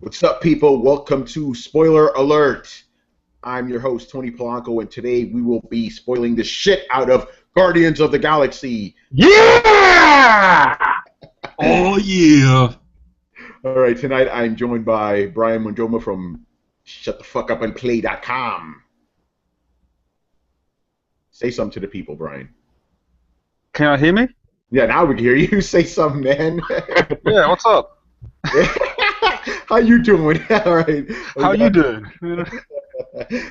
What's up, people? Welcome to Spoiler Alert. I'm your host, Tony Polanco, and today we will be spoiling the shit out of Guardians of the Galaxy. Yeah! Oh, yeah. All right, tonight I'm joined by Brian Munjoma from STFUandPLAY.com. Say something to the people, Brian. Can you hear me? Yeah, now we can hear you. Say something, man. Yeah, what's up? How you doing? All right. How you doing?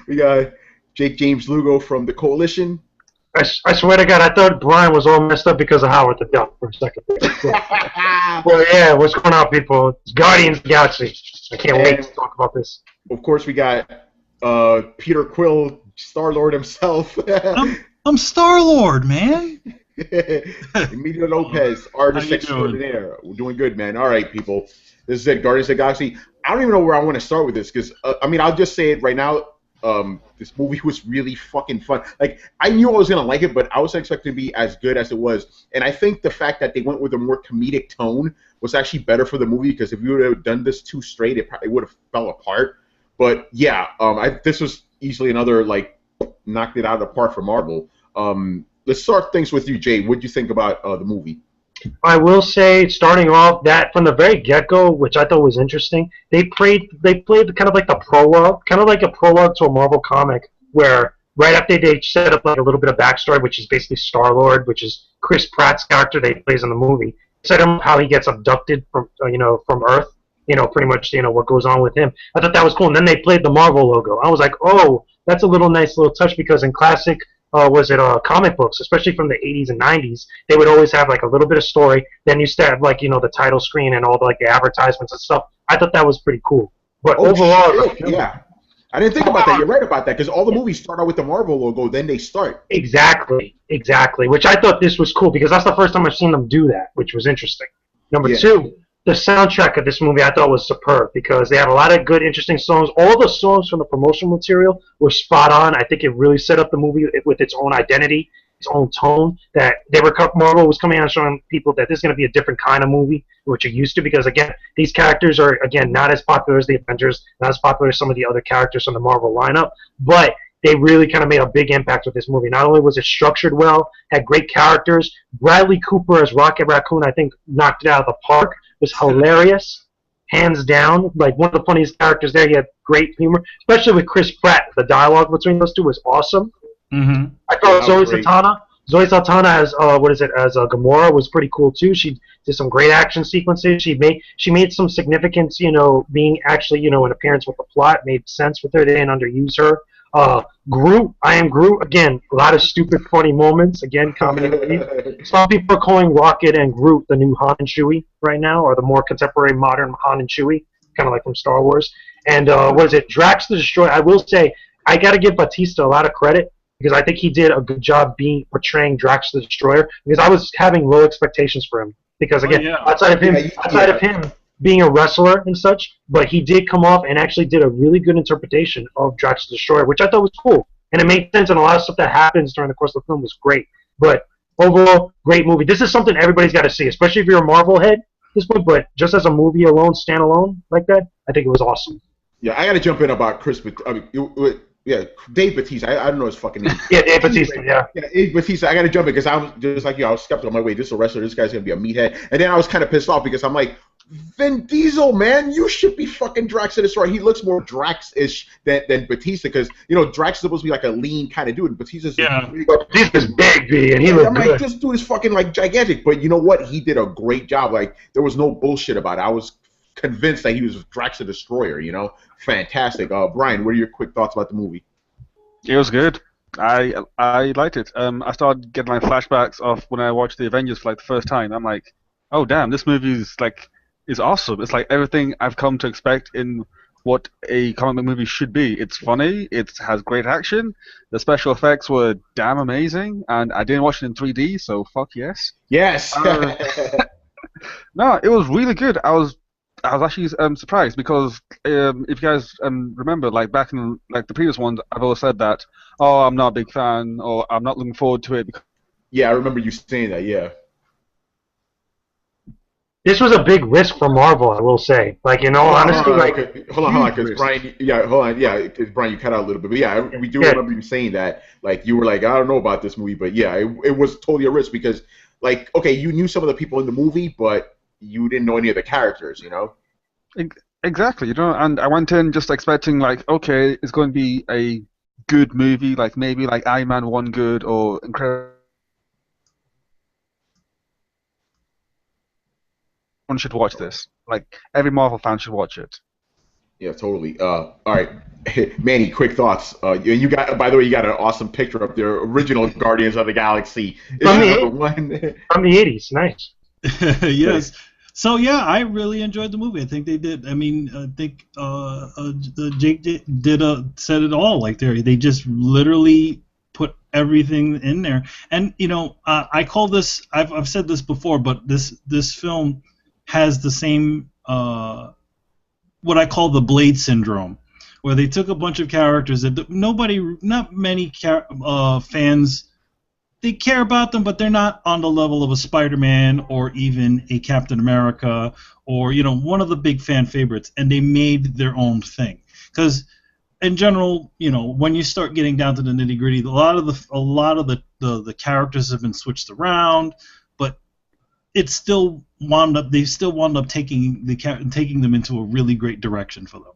We got JakeJames Lugo from the Koalition. I swear to God, I thought Brian was all messed up because of Howard the Duck for a second. Well, yeah, what's going on, people? It's Guardians of the Galaxy. I can't wait to talk about this. Of course, we got Peter Quill, Star-Lord himself. I'm Star-Lord, man. Emilio Lopez, artist extraordinaire. We're doing good, man. All right, people. This is it, Guardians of the Galaxy. I don't even know where I want to start with this because, I'll just say it right now. This movie was really fucking fun. Like, I knew I was going to like it, but I wasn't expecting to be as good as it was. And I think the fact that they went with a more comedic tone was actually better for the movie because if you would have done this too straight, it probably would have fell apart. But, yeah, this was easily another, like, knocked it out of the park for Marvel. Let's start things with you, Jay. What did you think about the movie? I will say, starting off, that from the very get-go, which I thought was interesting, they played kind of like the prologue, kind of like a prologue to a Marvel comic, where right after they set up like a little bit of backstory, which is basically Star-Lord, which is Chris Pratt's character that he plays in the movie, set him how he gets abducted from from Earth, pretty much what goes on with him. I thought that was cool, and then they played the Marvel logo. I was like, oh, that's a nice little touch because in classic. Comic books, especially from the 80s and 90s, they would always have like a little bit of story. Then you start like the title screen and all the advertisements and stuff. I thought that was pretty cool. But overall, yeah, I didn't think about that. You're right about that because all the movies start out with the Marvel logo, then they start. Exactly. Which I thought this was cool because that's the first time I've seen them do that, which was interesting. Number two. The soundtrack of this movie I thought was superb because they had a lot of good, interesting songs. All the songs from the promotional material were spot on. I think it really set up the movie with its own identity, its own tone. That Marvel was coming out showing people that this is going to be a different kind of movie, which you're used to. Because again, these characters are not as popular as the Avengers, not as popular as some of the other characters from the Marvel lineup, but they really kind of made a big impact with this movie. Not only was it structured well, had great characters. Bradley Cooper as Rocket Raccoon, I think, knocked it out of the park. Was hilarious, hands down. Like one of the funniest characters there. He had great humor, especially with Chris Pratt. The dialogue between those two was awesome. Mm-hmm. I thought Zoe Saldana as Gamora was pretty cool too. She did some great action sequences. She made some significance. Being actually an appearance with the plot made sense with her. They didn't underuse her. Groot, I am Groot. Again, a lot of stupid, funny moments. Again, comedy relief. Some people are calling Rocket and Groot the new Han and Chewie right now, or the more contemporary, modern Han and Chewie, kind of like from Star Wars. And Drax the Destroyer. I will say, I got to give Bautista a lot of credit because I think he did a good job portraying Drax the Destroyer. Because I was having low expectations for him. Because again, outside of him being a wrestler and such, but he did come off and actually did a really good interpretation of Drax the Destroyer, which I thought was cool. And it made sense, and a lot of stuff that happens during the course of the film was great. But overall, great movie. This is something everybody's got to see, especially if you're a Marvel head, this one, but just as a movie alone, standalone, like that, I think it was awesome. Yeah, I got to jump in about Chris, Dave Bautista. I don't know his fucking name. Yeah, Dave Bautista, yeah. Yeah, Dave Bautista. I got to jump in because I was just like you. I was skeptical. I'm like, wait, this is a wrestler. This guy's going to be a meathead. And then I was kind of pissed off because I'm like, Vin Diesel, man, you should be fucking Drax the Destroyer. He looks more Drax-ish than Batista because, Drax is supposed to be like a lean kind of dude. And Batista's Batista's big, B, and he looked good. Like, this dude is fucking, like, gigantic. But you know what? He did a great job. Like, there was no bullshit about it. I was convinced that he was Drax the Destroyer, Fantastic. Brian, what are your quick thoughts about the movie? It was good. I liked it. I started getting like flashbacks of when I watched the Avengers for like the first time. I'm like, oh damn, this movie is awesome. It's like everything I've come to expect in what a comic book movie should be. It's funny. It has great action. The special effects were damn amazing, and I didn't watch it in 3D, so fuck yes. Yes. No, it was really good. I was actually surprised because if you guys remember, like back in like the previous ones, I've always said that, oh, I'm not a big fan, or I'm not looking forward to it. Yeah, I remember you saying that. Yeah. This was a big risk for Marvel, I will say. Like, in all honesty, hold on, because Brian, because Brian, you cut out a little bit, but yeah, we do remember you saying that. Like, you were like, I don't know about this movie, but yeah, it was totally a risk because, like, okay, you knew some of the people in the movie, but you didn't know any of the characters, you know? Exactly, you know, and I went in just expecting, like, okay, it's going to be a good movie, like maybe like Iron Man 1 good or Incredible. Everyone should watch this. Like, every Marvel fan should watch it. Yeah, totally. All right, Manny, quick thoughts. You got, by the way, you got an awesome picture up there. Original Guardians of the Galaxy. From the 80s, nice. Yes. So yeah, I really enjoyed the movie. I think they did. I mean, I think Jake said it all. Like they just literally put everything in there. And you know, I call this. I've said this before, but this film has the same what I call the Blade syndrome, where they took a bunch of characters that not many fans. They care about them, but they're not on the level of a Spider-Man or even a Captain America or, you know, one of the big fan favorites, and they made their own thing. Because in general, you know, when you start getting down to the nitty-gritty, a lot of the characters have been switched around, but they still wound up taking them into a really great direction for them.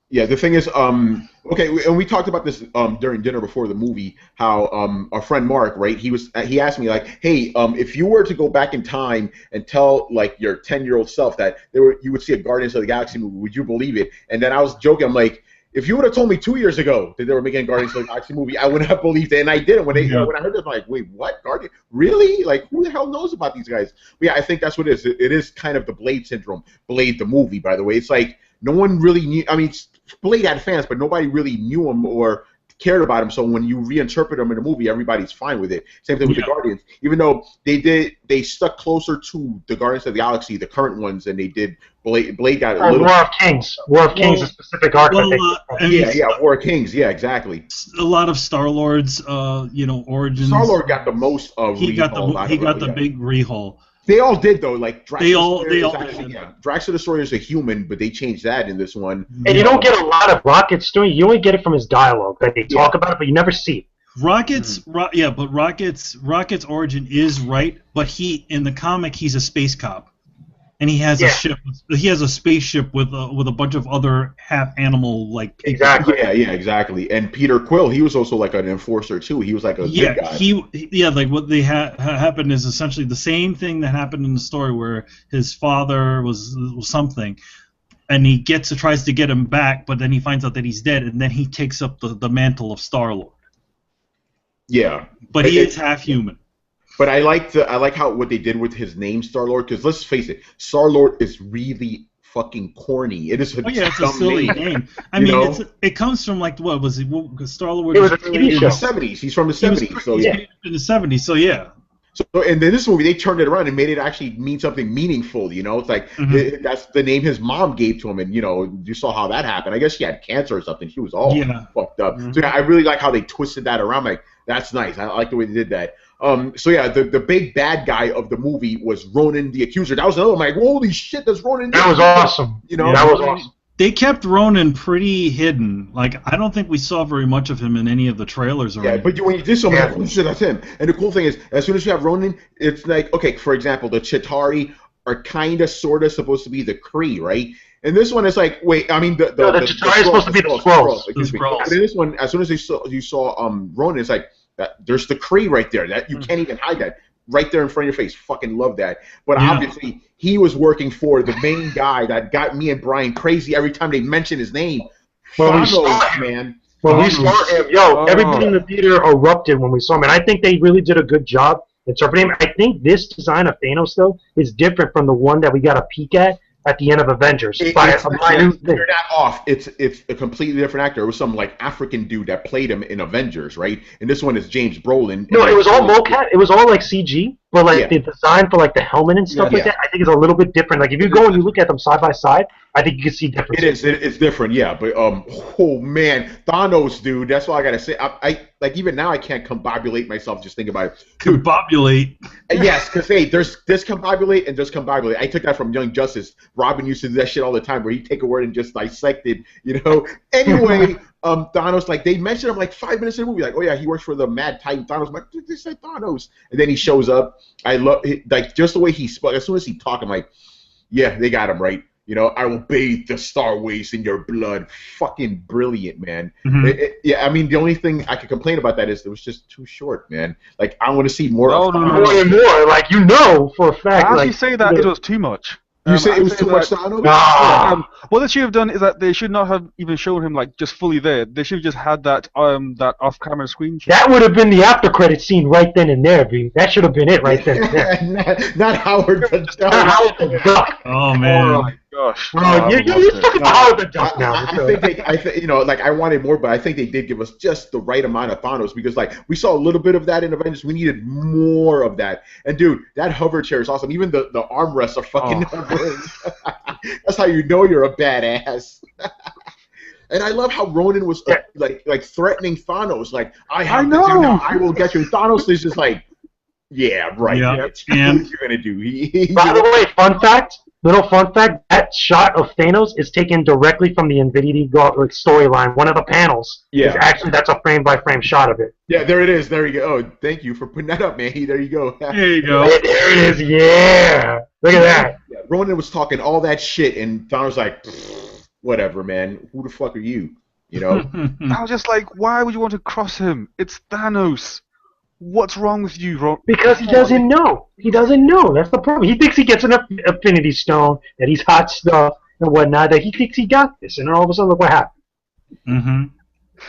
Yeah, the thing is, okay, and we talked about this during dinner before the movie. How our friend Mark, right? He asked me like, hey, if you were to go back in time and tell like your 10-year-old self that you would see a Guardians of the Galaxy movie, would you believe it? And then I was joking. I'm like, if you would have told me 2 years ago that they were making a Guardians of the Galaxy movie, I wouldn't have believed it, and I didn't. When I heard this, I'm like, wait, what? Guardian? Really? Like, who the hell knows about these guys? But yeah, I think that's what it is. It is kind of the Blade syndrome. Blade, the movie, by the way. It's like no one really knew. I mean, Blade had fans, but nobody really knew him or cared about him. So when you reinterpret him in a movie, everybody's fine with it. Same thing with the Guardians. Even though they stuck closer to the Guardians of the Galaxy, the current ones, than they did Blade. Blade got a little. War of Kings. War of Kings, a specific arc. War of Kings. Yeah, exactly. A lot of Star-Lord's, origins. Star-Lord got the most. He got the big rehaul. They all did though. Like Drax the Destroyer is a human, but they changed that in this one. And you don't get a lot of Rocket's story. You only get it from his dialogue. Like they talk about it, but you never see it. Rocket's origin is right, but in the comic he's a space cop, and he has a ship. He has a spaceship with a bunch of other half animal like people. Exactly. Yeah, exactly. And Peter Quill, he was also like an enforcer too. He was like a good guy. Like what they happened is essentially the same thing that happened in the story where his father was something, and he tries to get him back, but then he finds out that he's dead, and then he takes up the mantle of Star-Lord. Yeah, but he is half human. But I like what they did with his name, Star-Lord, because let's face it, Star-Lord is really fucking corny. It is it's a silly name. I mean, it comes from like what was it? Star-Lord. It was a TV show. In the 70s. He's from the 70s. So yeah. In the 70s. So yeah. So and then this movie they turned it around and made it actually mean something meaningful. You know, it's like that's the name his mom gave to him, and you saw how that happened. I guess she had cancer or something. She was all fucked up. So yeah, I really like how they twisted that around. Like that's nice. I like the way they did that. So yeah, the big bad guy of the movie was Ronan the Accuser. That was another. I'm like, holy shit, that's Ronan. That was awesome. That was awesome. They kept Ronan pretty hidden. Like I don't think we saw very much of him in any of the trailers. But when you did something, like, holy shit, that's him. And the cool thing is, as soon as you have Ronan, it's like, okay, for example, the Chitauri are kind of, sort of supposed to be the Kree, right? And this one is like, wait, I mean, the Chitauri is supposed to be the Skrulls. And then this one, as soon as you saw Ronan, it's like, there's the Kree right there. That you can't even hide that. Right there in front of your face. Fucking love that. But obviously, he was working for the main guy that got me and Brian crazy every time they mention his name. We saw him. Everybody in the theater erupted when we saw him. And I think they really did a good job interpreting him. I think this design of Thanos, though, is different from the one that we got a peek at the end of Avengers. You're not off. It's a completely different actor. It was some like African dude that played him in Avengers, right? And this one is James Brolin. No, it was all mocap. It was all like CG. but like the design for like the helmet and stuff like that, I think is a little bit different. Like if you go and you look at them side by side, I think you can see differences. It's different, yeah. But oh man, Thanos, dude. That's all I gotta say. I like even now I can't combobulate myself just thinking about it. Dude, combobulate. Yes, because hey, there's discombobulate and discombobulate. I took that from Young Justice. Robin used to do that shit all the time, where he'd take a word and just dissect it. You know. Anyway, Thanos, like they mentioned him like 5 minutes in the movie, like, oh yeah, he works for the Mad Titan Thanos. I'm like, they said Thanos, and then he shows up. I love like just the way he spoke. As soon as he talked, I'm like, yeah, they got him right. You know, I will bathe the star waste in your blood. Fucking brilliant, man. Yeah, I mean, the only thing I could complain about that is it was just too short, man. Like, I want to see more. More and more. Like, you know for a fact. How do you say that it was too much? You say it was too much Thanos? What they should have done is that they should not have even shown him like just fully there. They should have just had that that off-camera screen. That would have been the after-credit scene right then and there, B. That should have been it right then and there. not Howard the Duck. Not Howard the Duck. Oh man. Oh my gosh. Bro, you're talking about Howard the Duck now. I think you know, like I wanted more, but I think they did give us just the right amount of Thanos because like we saw a little bit of that in Avengers. We needed more of that. And dude, that hover chair is awesome. Even the armrests are fucking hovering. That's how you know you're a badass. And I love how Ronan was like threatening Thanos, like I have to do now. I will get you. And Thanos is just like, yeah, right. Yeah. And what you're gonna do? By the way, little fun fact: that shot of Thanos is taken directly from the Infinity Gauntlet storyline. One of the panels is actually that's a frame-by-frame shot of it. Yeah, there it is. There you go. Oh, thank you for putting that up, man. There you go. There you go. There it is. Yeah. Look at that. Yeah, Ronan was talking all that shit, and Thanos like, whatever, man. Who the fuck are you? You know? I was just like, why would you want to cross him? It's Thanos. What's wrong with you, Ron? Because he doesn't know. He doesn't know. That's the problem. He thinks he gets an Infinity Stone, that he's hot stuff and whatnot, that he thinks he got this, and then all of a sudden, look what happened.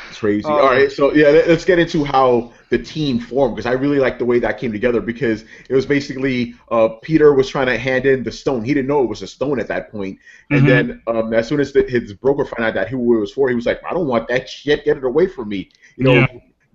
It's crazy. All right, so yeah, let's get into how the team formed because I really like the way that came together because it was basically Peter was trying to hand in the stone. He didn't know it was a stone at that point, and then as soon as his broker found out that who it was for, he was like, "I don't want that shit. Get it away from me." You know. Yeah.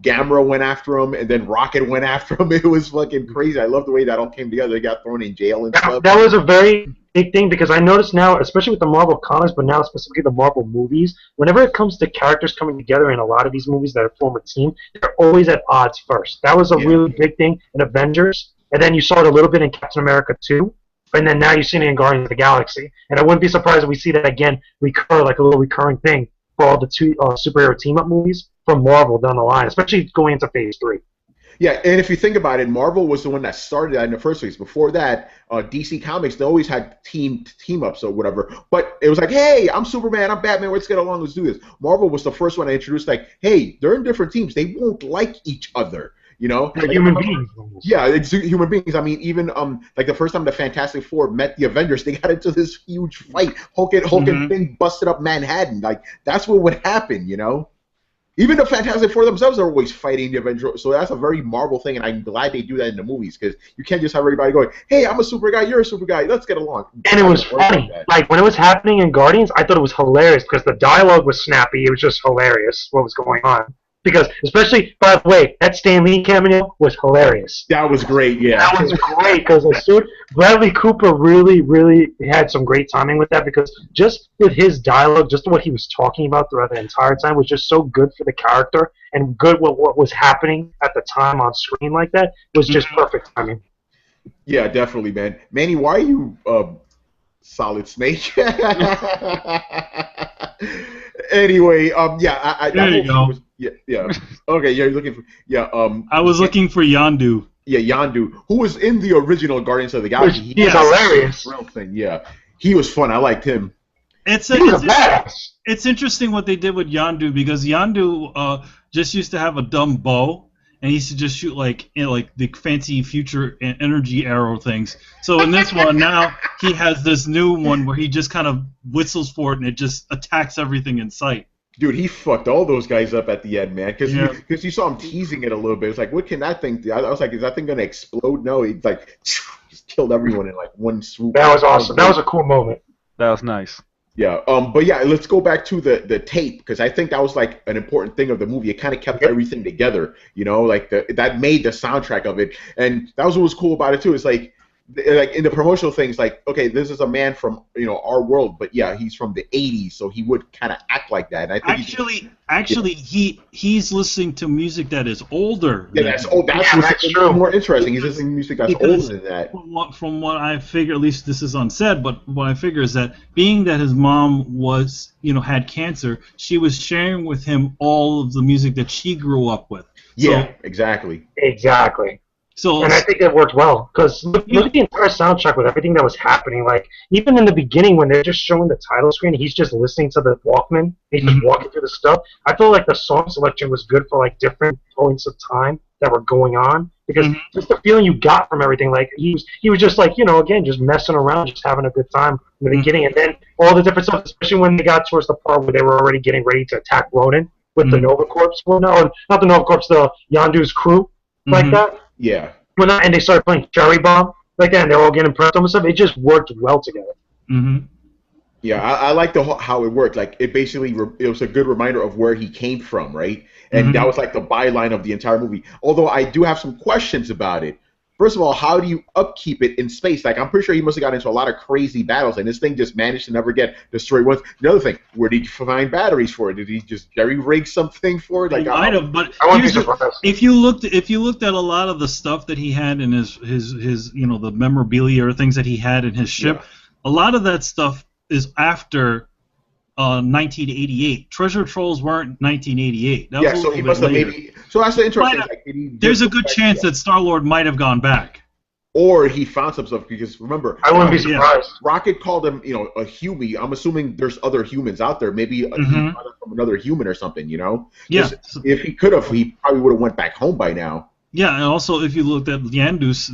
Gamera went after him, and then Rocket went after him. It was fucking crazy. I love the way that all came together. They got thrown in jail and stuff. That was a very big thing because I noticed now, especially with the Marvel comics, but now specifically the Marvel movies, whenever it comes to characters coming together in a lot of these movies that form a team, they're always at odds first. That was a really big thing in Avengers, and then you saw it a little bit in Captain America 2, and then now you've seen it in Guardians of the Galaxy. And I wouldn't be surprised if we see that again recur, like a little recurring thing for all the two superhero team-up movies from Marvel down the line, especially going into Phase 3. Yeah, and if you think about it, Marvel was the one that started that in the first place. Before that, DC Comics, they always had team-ups or whatever. But it was like, hey, I'm Superman, I'm Batman, let's get along, let's do this. Marvel was the first one to introduce, like, hey, they're in different teams. They won't like each other. You know, like human beings. Yeah, it's human beings. I mean, even like the first time the Fantastic Four met the Avengers, they got into this huge fight. Hulk and Finn busted up Manhattan. Like that's what would happen. You know, even the Fantastic Four themselves are always fighting the Avengers. So that's a very Marvel thing, and I'm glad they do that in the movies because you can't just have everybody going, "Hey, I'm a super guy, you're a super guy, let's get along." And it was funny. Like when it was happening in Guardians, I thought it was hilarious because the dialogue was snappy. It was just hilarious what was going on. Because, especially, by the way, that Stan Lee cameo was hilarious. That was great, yeah. That was great, because Bradley Cooper really, really had some great timing with that, because just with his dialogue, just what he was talking about throughout the entire time was just so good for the character, and good with what was happening at the time on screen like that, was just perfect timing. Yeah, definitely, man. Manny, why are you Solid Snake? Anyway, yeah, there you go. Yeah. Okay, you're looking for I was looking for Yondu. Yeah, Yondu, who was in the original Guardians of the Galaxy. He's hilarious. Real thing, yeah. He was fun. I liked him. It's interesting what they did with Yondu because Yondu just used to have a dumb bow and he used to just shoot like the fancy future energy arrow things. So in this one now he has this new one where he just kind of whistles for it and it just attacks everything in sight. Dude, he fucked all those guys up at the end, man. Because you saw him teasing it a little bit. It's like, what can that thing do? I was like, is that thing gonna explode? No, he like just killed everyone in like one swoop. That was awesome. That was a cool moment. That was nice. Yeah, but yeah, let's go back to the tape because I think that was like an important thing of the movie. It kind of kept everything together, you know, like that made the soundtrack of it, and that was what was cool about it too. It's like in the promotional things, like okay, this is a man from our world, but yeah, he's from the '80s, so he would kind of act like that. And I think actually, he's listening to music that is older. Yeah, that's old. That's true. More interesting. He's listening to music that's older than that. From what I figure, at least this is unsaid, but what I figure is that being that his mom was, had cancer, she was sharing with him all of the music that she grew up with. Yeah, exactly. Exactly. So, and I think it worked well because look at the entire soundtrack with everything that was happening. Like even in the beginning when they're just showing the title screen, he's just listening to the Walkman. He's just walking through the stuff. I feel like the song selection was good for like different points of time that were going on because just the feeling you got from everything. Like he was just like again just messing around, just having a good time in the beginning, and then all the different stuff, especially when they got towards the part where they were already getting ready to attack Ronin with the Nova Corps. Well, no, not the Nova Corps, the Yondu's crew, like that. Yeah. And they started playing Cherry Bomb like that, and they're all getting pressed on and stuff. It just worked well together. Yeah, I like how it worked. Like it basically it was a good reminder of where he came from, right? And that was like the byline of the entire movie. Although I do have some questions about it. First of all, how do you upkeep it in space? Like I'm pretty sure he must have got into a lot of crazy battles, and this thing just managed to never get destroyed once. The other thing, where did he find batteries for it? Did he just jerry-rig something for it? Like I don't. But if you looked at a lot of the stuff that he had in his the memorabilia or things that he had in his ship, a lot of that stuff is after 1988. Treasure Trolls weren't 1988. That was so he must have maybe. So that's the interesting. There's a good chance that Star-Lord might have gone back. Or he found some stuff because remember, I wouldn't be surprised. Rocket called him, a Huey. I'm assuming there's other humans out there. Maybe he found it from another human or something. Yeah. If he could have, he probably would have went back home by now. Yeah, and also if you looked at Yandu's,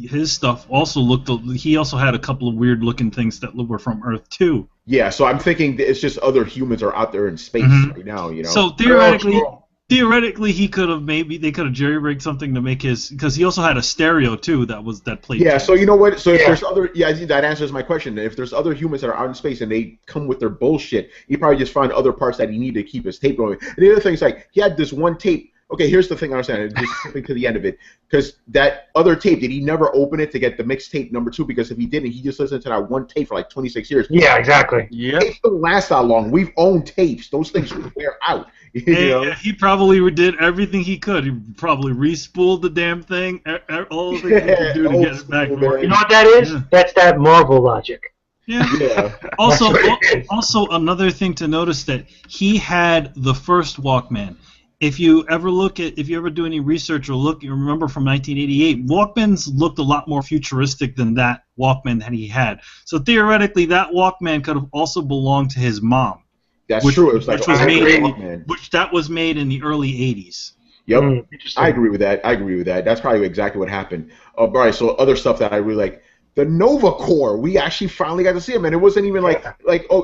his stuff also looked. He also had a couple of weird looking things that were from Earth too. Yeah, so I'm thinking it's just other humans are out there in space right now. So theoretically, they could have jerry-rigged something to make his, because he also had a stereo too that played. Yeah, so you know what? So if there's other, that answers my question. If there's other humans that are out in space and they come with their bullshit, he probably just found other parts that he needed to keep his tape going. And the other thing is like he had this one tape. Okay, here's the thing I understand. Just skipping to the end of it, because that other tape, did he never open it to get the mixtape number 2? Because if he didn't, he just listened to that one tape for like 26 years. Yeah, exactly. Yeah. Tapes don't last that long. We've owned tapes. Those things wear out. Yeah, he probably did everything he could. He probably re-spooled the damn thing. All the things he could do to get it back. You know what that is? Yeah. That's that Marvel logic. Yeah. Also, another thing to notice that he had the first Walkman. If you ever do any research or remember from 1988, Walkmans looked a lot more futuristic than that Walkman that he had. So theoretically, that Walkman could have also belonged to his mom. That's true. It was like that was made in the early 80s. Yep, I agree with that. That's probably exactly what happened. All right, so other stuff that I really like. The Nova Corps, we actually finally got to see them, and it wasn't even like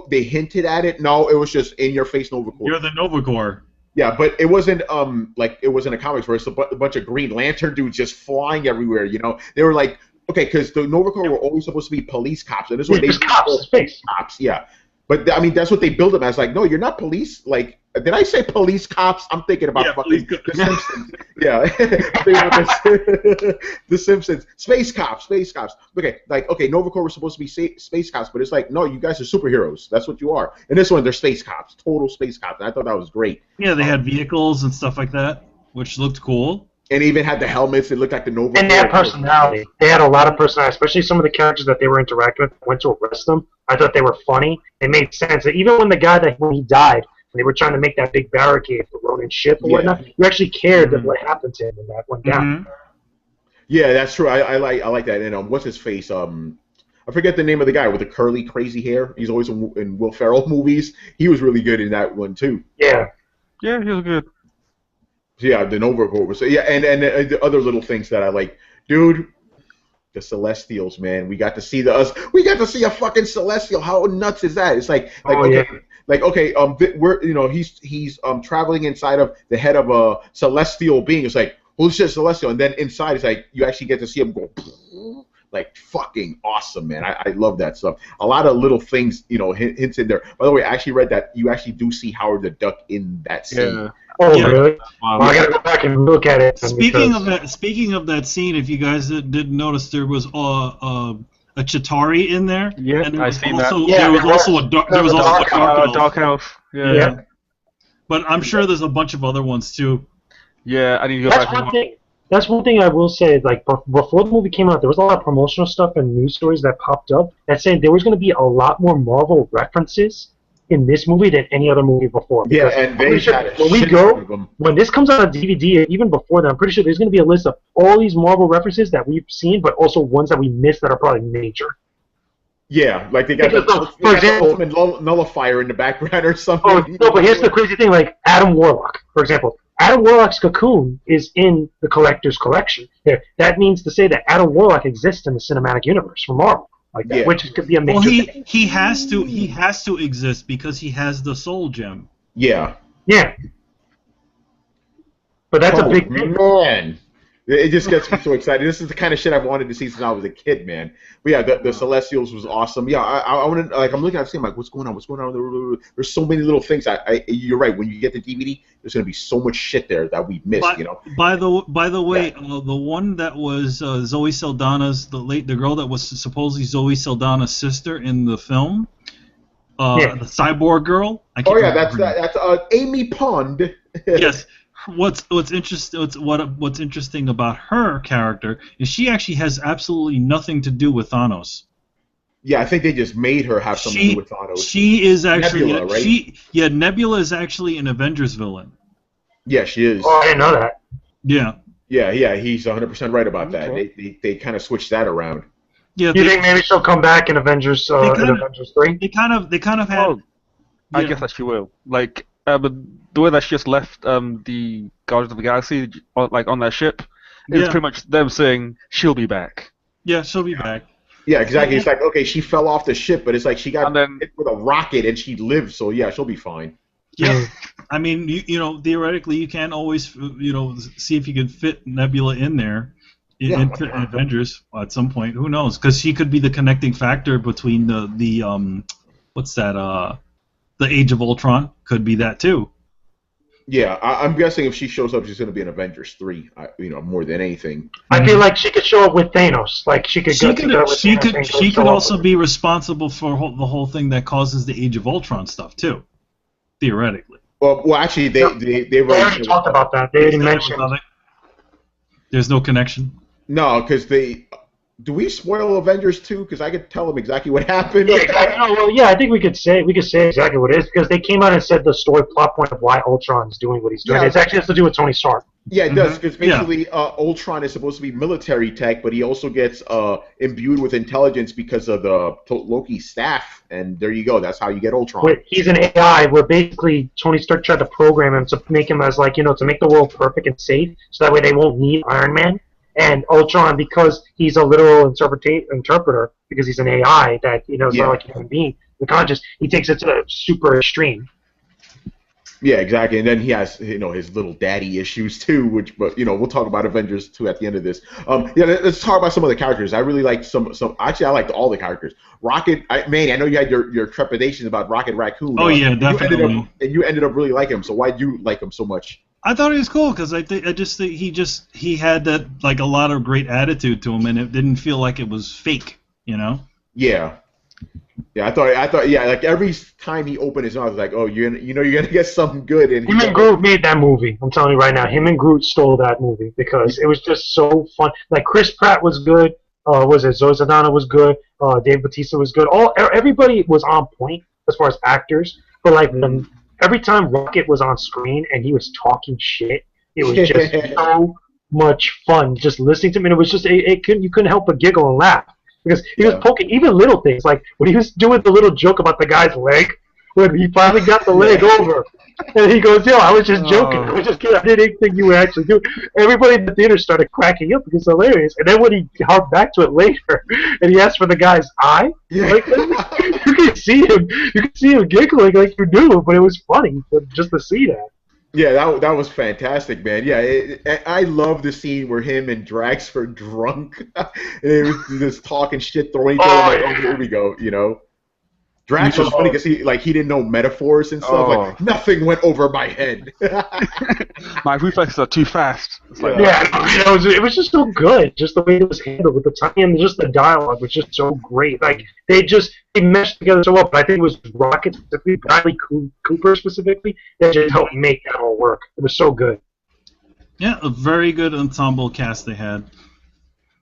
they hinted at it. No, it was just in your face Nova Corps. You're the Nova Corps. Yeah, but it wasn't like it was in a comics where it's a bunch of Green Lantern dudes just flying everywhere. They were like, okay, because the Nova Corps were always supposed to be police cops, and this is what they space cops. Yeah, but I mean that's what they build them as. Like, no, you're not police. Like, did I say police cops? I'm thinking about fucking The Simpsons. Yeah, I'm thinking about The Simpsons. Space cops. Okay, Nova Corps was supposed to be space cops, but it's like, no, you guys are superheroes. That's what you are. And this one, they're space cops, total space cops. And I thought that was great. Yeah, they had vehicles and stuff like that, which looked cool. And even had the helmets. It looked like the Nova Corps. And they had personality. They had a lot of personality, especially some of the characters that they were interacting with went to arrest them. I thought they were funny. It made sense. Even when the guy when he died, and they were trying to make that big barricade for Ronin's ship and whatnot, you actually cared that what happened to him when that went down. Yeah, that's true. I like that. And what's his face? I forget the name of the guy with the curly, crazy hair. He's always in Will Ferrell movies. He was really good in that one too. Yeah. Yeah, he was good. Yeah, the Nova Corps. So yeah, and the other little things that I like, dude. The Celestials, man. We got to see a fucking Celestial. How nuts is that? It's we're he's traveling inside of the head of a celestial being. It's like, holy shit, Celestial, and then inside it's like you actually get to see him go like fucking awesome, man. I love that stuff. A lot of little things, hints in there. By the way, I actually read that you actually do see Howard the Duck in that scene. Yeah. Oh, really? Well, I gotta go back and look at it. Speaking of that scene, if you guys didn't notice, there was a Chitauri in there. Yeah, and I seen that. Yeah, there was also a dark elf. Yeah. But I'm sure there's a bunch of other ones too. Yeah, I need to go That's back. one thing. That's one thing I will say. Like before the movie came out, there was a lot of promotional stuff and news stories that popped up that said there was going to be a lot more Marvel references in this movie than any other movie before. Yeah, and when this comes out on DVD, even before that, I'm pretty sure there's going to be a list of all these Marvel references that we've seen, but also ones that we missed that are probably major. Yeah, like they got for example, the nullifier in the background or something. Oh, no, but here's the crazy thing, like Adam Warlock, for example. Adam Warlock's cocoon is in the Collector's Collection. That means to say that Adam Warlock exists in the cinematic universe for Marvel. Like that, which could be a major thing. He has to exist because he has the soul gem. Yeah. Yeah. But that's a big thing. Man. It just gets me so excited. This is the kind of shit I wanted to see since I was a kid, man. But yeah, the Celestials was awesome. Yeah, I wanted, like, I'm looking at it, I'm like, what's going on? What's going on? There's so many little things. You're right. When you get the DVD, there's gonna be so much shit there that we missed. By the way, the one that was Zoe Saldana's the girl that was supposedly Zoe Saldana's sister in the film, the cyborg girl. That's Amy Pond. Yes. What's interesting about her character is she actually has absolutely nothing to do with Thanos. Yeah, I think they just made her have something to do with Thanos. She is actually Nebula, right? Nebula is actually an Avengers villain. Yeah, she is. Oh, I didn't know that. Yeah. Yeah, he's 100% right about that. They kind of switched that around. Yeah. You think maybe she'll come back in Avengers 3? They kind of had. Oh, I guess that she will. Like, but the way that she just left the Guardians of the Galaxy on that ship is pretty much them saying she'll be back. Yeah, she'll be back. Yeah, exactly. It's like, okay, she fell off the ship, but it's like she got hit with a rocket and she lived, so yeah, she'll be fine. Yeah, I mean, theoretically, you can always, see if you can fit Nebula in there in Avengers at some point. Who knows? Because she could be the connecting factor between the what's that? The Age of Ultron could be that too. Yeah, I'm guessing if she shows up, she's going to be in Avengers 3. More than anything. I feel like she could show up with Thanos. Like she could also be responsible for the whole thing that causes the Age of Ultron stuff too, theoretically. Well, actually, they already talked about that. They already mentioned. There's no connection. No, because do we spoil Avengers 2? Because I could tell them exactly what happened. Yeah, exactly. No, well, yeah, I think we could say exactly what it is because they came out and said the story plot point of why Ultron is doing what he's doing. It actually has to do with Tony Stark. Yeah, it does because basically Ultron is supposed to be military tech, but he also gets imbued with intelligence because of the Loki staff, and there you go. That's how you get Ultron. Wait, he's an AI where basically Tony Stark tried to program him to make him as to make the world perfect and safe, so that way they won't need Iron Man. And Ultron, because he's a literal interpreter, because he's an AI that is not like a human being, the conscious, he takes it to the super extreme. Yeah, exactly. And then he has his little daddy issues too, but we'll talk about Avengers 2 at the end of this. Let's talk about some of the characters. I really liked some. Actually, I liked all the characters. Rocket, I know you had your trepidations about Rocket Raccoon. Oh yeah, definitely. You ended up really liking him. So why'd you like him so much? I thought he was cool because I just think he had that a lot of great attitude to him, and it didn't feel like it was fake, Yeah. Yeah, I thought like every time he opened his mouth, I was like, oh, you're gonna get something good. And him and Groot made that movie. I'm telling you right now, him and Groot stole that movie because it was just so fun. Like Chris Pratt was good. Zoe Saldana was good. Dave Bautista was good. Everybody was on point as far as actors, but like every time Rocket was on screen and he was talking shit, it was just so much fun just listening to him, and it was just you couldn't help but giggle and laugh because he was poking even little things like when he was doing the little joke about the guy's leg when he finally got the leg over, and he goes, "Yo, I was just joking. I was just kidding. I didn't think you were actually doing." Everybody in the theater started cracking up because it's hilarious. And then when he harked back to it later, and he asked for the guy's eye, like you could see him giggling like you knew, but it was funny just to see that. Yeah, that was fantastic, man. Yeah, I love the scene where him and Drax are drunk, and it was just talking shit, throwing each other. I'm like, oh, here we go, you know. Drax was funny because he didn't know metaphors and stuff. Like nothing went over my head. My reflexes are too fast. It's like, it was just so good. Just the way it was handled with the time and just the dialogue was just so great. Like they meshed together so well. But I think it was Rocket specifically, Bradley Cooper specifically, that just helped make that all work. It was so good. Yeah, a very good ensemble cast they had.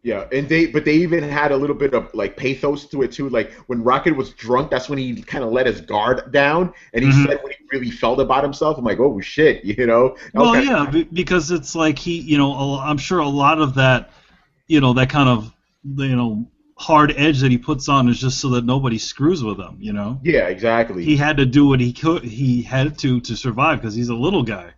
Yeah, and they even had a little bit of like pathos to it too. Like when Rocket was drunk, that's when he kind of let his guard down, and he said what he really felt about himself. I'm like, oh shit, you know. Well, yeah, because it's like I'm sure a lot of that, that kind of, hard edge that he puts on is just so that nobody screws with him, you know. Yeah, exactly. He had to do what he had to survive because he's a little guy.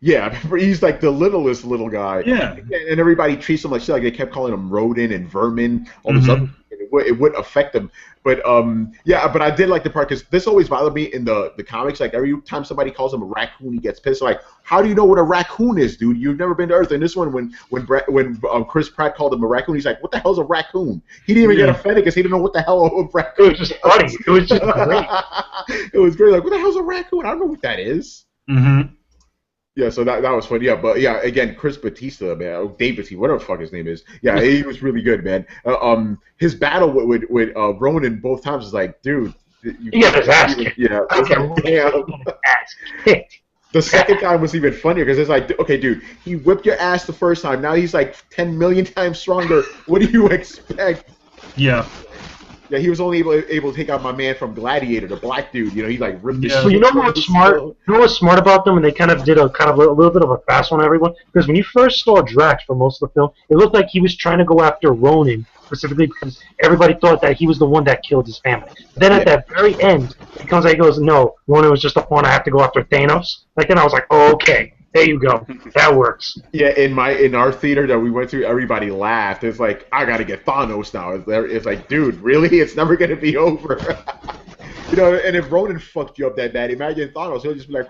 Yeah, he's like the littlest little guy. Yeah. And everybody treats him like shit. Like they kept calling him rodent and vermin, all this other. It would affect him. But but I did like the part because this always bothered me in the comics. Like every time somebody calls him a raccoon, he gets pissed. Like, how do you know what a raccoon is, dude? You've never been to Earth. And this one, when Chris Pratt called him a raccoon, he's like, what the hell's a raccoon? He didn't even get offended because he didn't know what the hell a raccoon. It was just funny. It was just great. It was great. Like, what the hell's a raccoon? I don't know what that is. Mm-hmm. Yeah, so that was fun. Yeah, but yeah, again, Chris Batista, man, Dave Batista, whatever the fuck his name is. Yeah, he was really good, man. His battle with Ronan both times is like, dude, you got his ass kicked. Yeah, it's like, damn. Ass kicked. The second time was even funnier because it's like, okay, dude, he whipped your ass the first time. Now he's like 10 million times stronger. What do you expect? Yeah. Yeah, he was only able to take out my man from Gladiator, the black dude. You know, he like ripped his shit. Well, you know what's smart? You know what's smart about them? And they kind of did a little bit of a fast one on everyone. Because when you first saw Drax for most of the film, it looked like he was trying to go after Ronan specifically because everybody thought that he was the one that killed his family. Then at that very end, he comes out and goes, "No, Ronan was just a pawn. I have to go after Thanos." Like then I was like, "Oh, okay." There you go. That works. Yeah, in our theater that we went to, everybody laughed. It's like, I gotta get Thanos now. It's like, dude, really? It's never gonna be over. You know, and if Ronan fucked you up that bad, imagine Thanos. He'll just be like,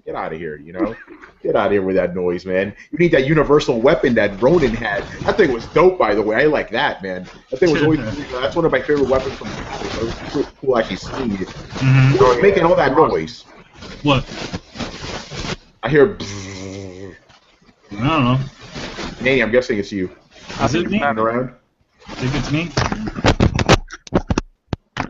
get out of here, you know? Get out of here with that noise, man. You need that universal weapon that Ronan had. That thing was dope, by the way. I like that, man. That thing was always, that's one of my favorite weapons from the comics. It was pretty cool actually seeing it. It was making all that noise. What? I hear. I don't know. Nanny, I'm guessing it's you. Is it me? Around? I think it's me.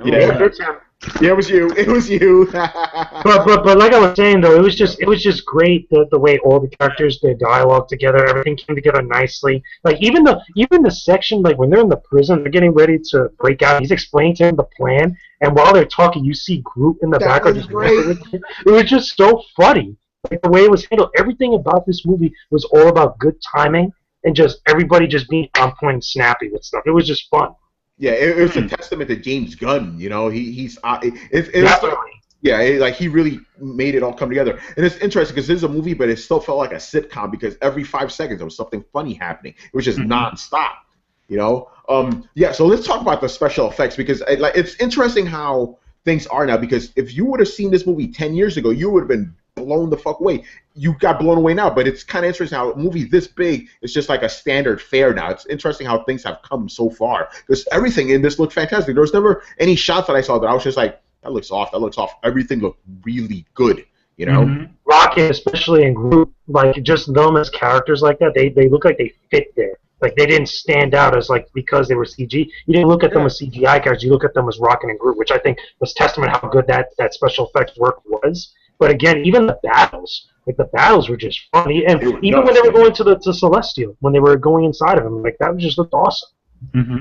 Yeah, it was you. It was you. but like I was saying though, it was just great the way all the characters, their dialogue together, everything came together nicely. Like even the section like when they're in the prison, they're getting ready to break out. He's explaining to him the plan, and while they're talking, you see Groot in the background. It was just so funny. Like the way it was handled, everything about this movie was all about good timing and just everybody just being on point and snappy with stuff. It was just fun. Yeah, it was a testament to James Gunn. You know, he's definitely. Like he really made it all come together. And it's interesting because this is a movie, but it still felt like a sitcom because every 5 seconds there was something funny happening. It was just nonstop. You know, So let's talk about the special effects because it's interesting how things are now. Because if you would have seen this movie 10 years ago, you would have been blown the fuck away. You got blown away now, but it's kind of interesting how a movie this big is just like a standard fare now. It's interesting how things have come so far because everything in this looked fantastic. There was never any shots that I saw that I was just like, that looks off, that looks off. Everything looked really good, you know? Rocket, especially in Groot, like just them as characters like that, they look like they fit there. Like they didn't stand out as like because they were CG. You didn't look at them as CGI characters. You look at them as Rocket and Groot, which I think was testament how good that special effects work was. But again, even the battles, like the battles were just funny, and even when they were going to Celestial, when they were going inside of him, like that just looked awesome.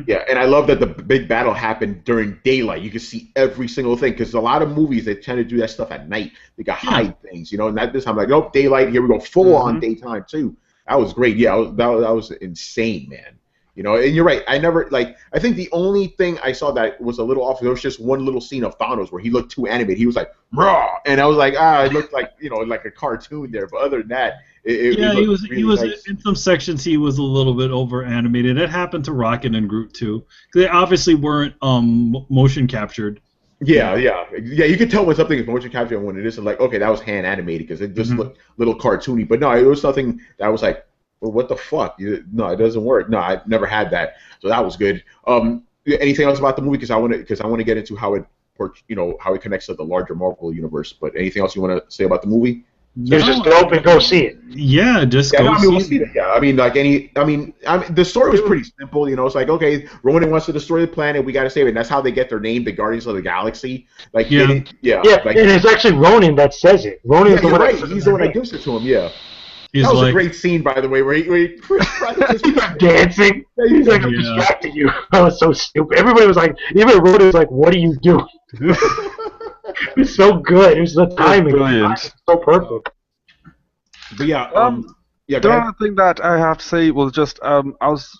Yeah, and I love that the big battle happened during daylight. You could see every single thing because a lot of movies they tend to do that stuff at night. They got hide things, you know. And this time, like, nope, daylight. Here we go, full on daytime too. That was great. Yeah, that was insane, man. You know, and you're right. I think the only thing I saw that was a little off, there was just one little scene of Thanos where he looked too animated. He was like, raw. And I was like, it looked like, you know, like a cartoon there. But other than that, he was nice. In some sections he was a little bit over animated. It happened to Rocket and Groot too. They obviously weren't motion captured. Yeah, yeah, yeah. You can tell when something is motion capture and when it isn't. Like, okay, that was hand animated because it just looked a little cartoony. But no, it was something that was like, well, what the fuck? No, it doesn't work. No, I never had that, so that was good. Anything else about the movie? Because I want to get into how it, how it connects to the larger Marvel universe. But anything else you want to say about the movie? No, just go and go see it. Yeah, just go see it. Yeah, I mean, the story was pretty simple. It's like, okay, Ronan wants to destroy the planet. We got to save it. And that's how they get their name, the Guardians of the Galaxy. Like, yeah, like, and it's actually Ronan that says it. Ronan is the one. Right. He's the one that gives it to him. Yeah. That was a great scene, by the way, where he he's dancing. He's like, I'm distracting you. That was so stupid. Everybody was like, even Ronan was like, what are you doing? It was so good. It was the timing. Brilliant. So perfect. But yeah, the other thing that I have to say was just I was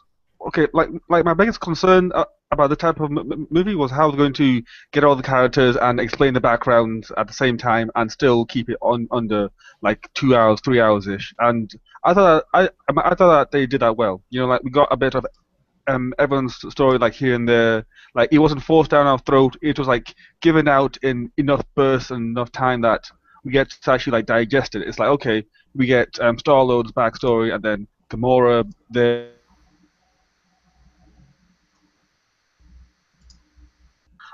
like my biggest concern about the type of movie was how they're going to get all the characters and explain the backgrounds at the same time and still keep it under like 2 hours, 3 hours ish. And I thought that they did that well. Like we got a bit of everyone's story like here and there. Like it wasn't forced down our throat. It was like given out in enough bursts and enough time that we get to actually like digest it. It's like, okay, we get Star-Lord's backstory and then Gamora there.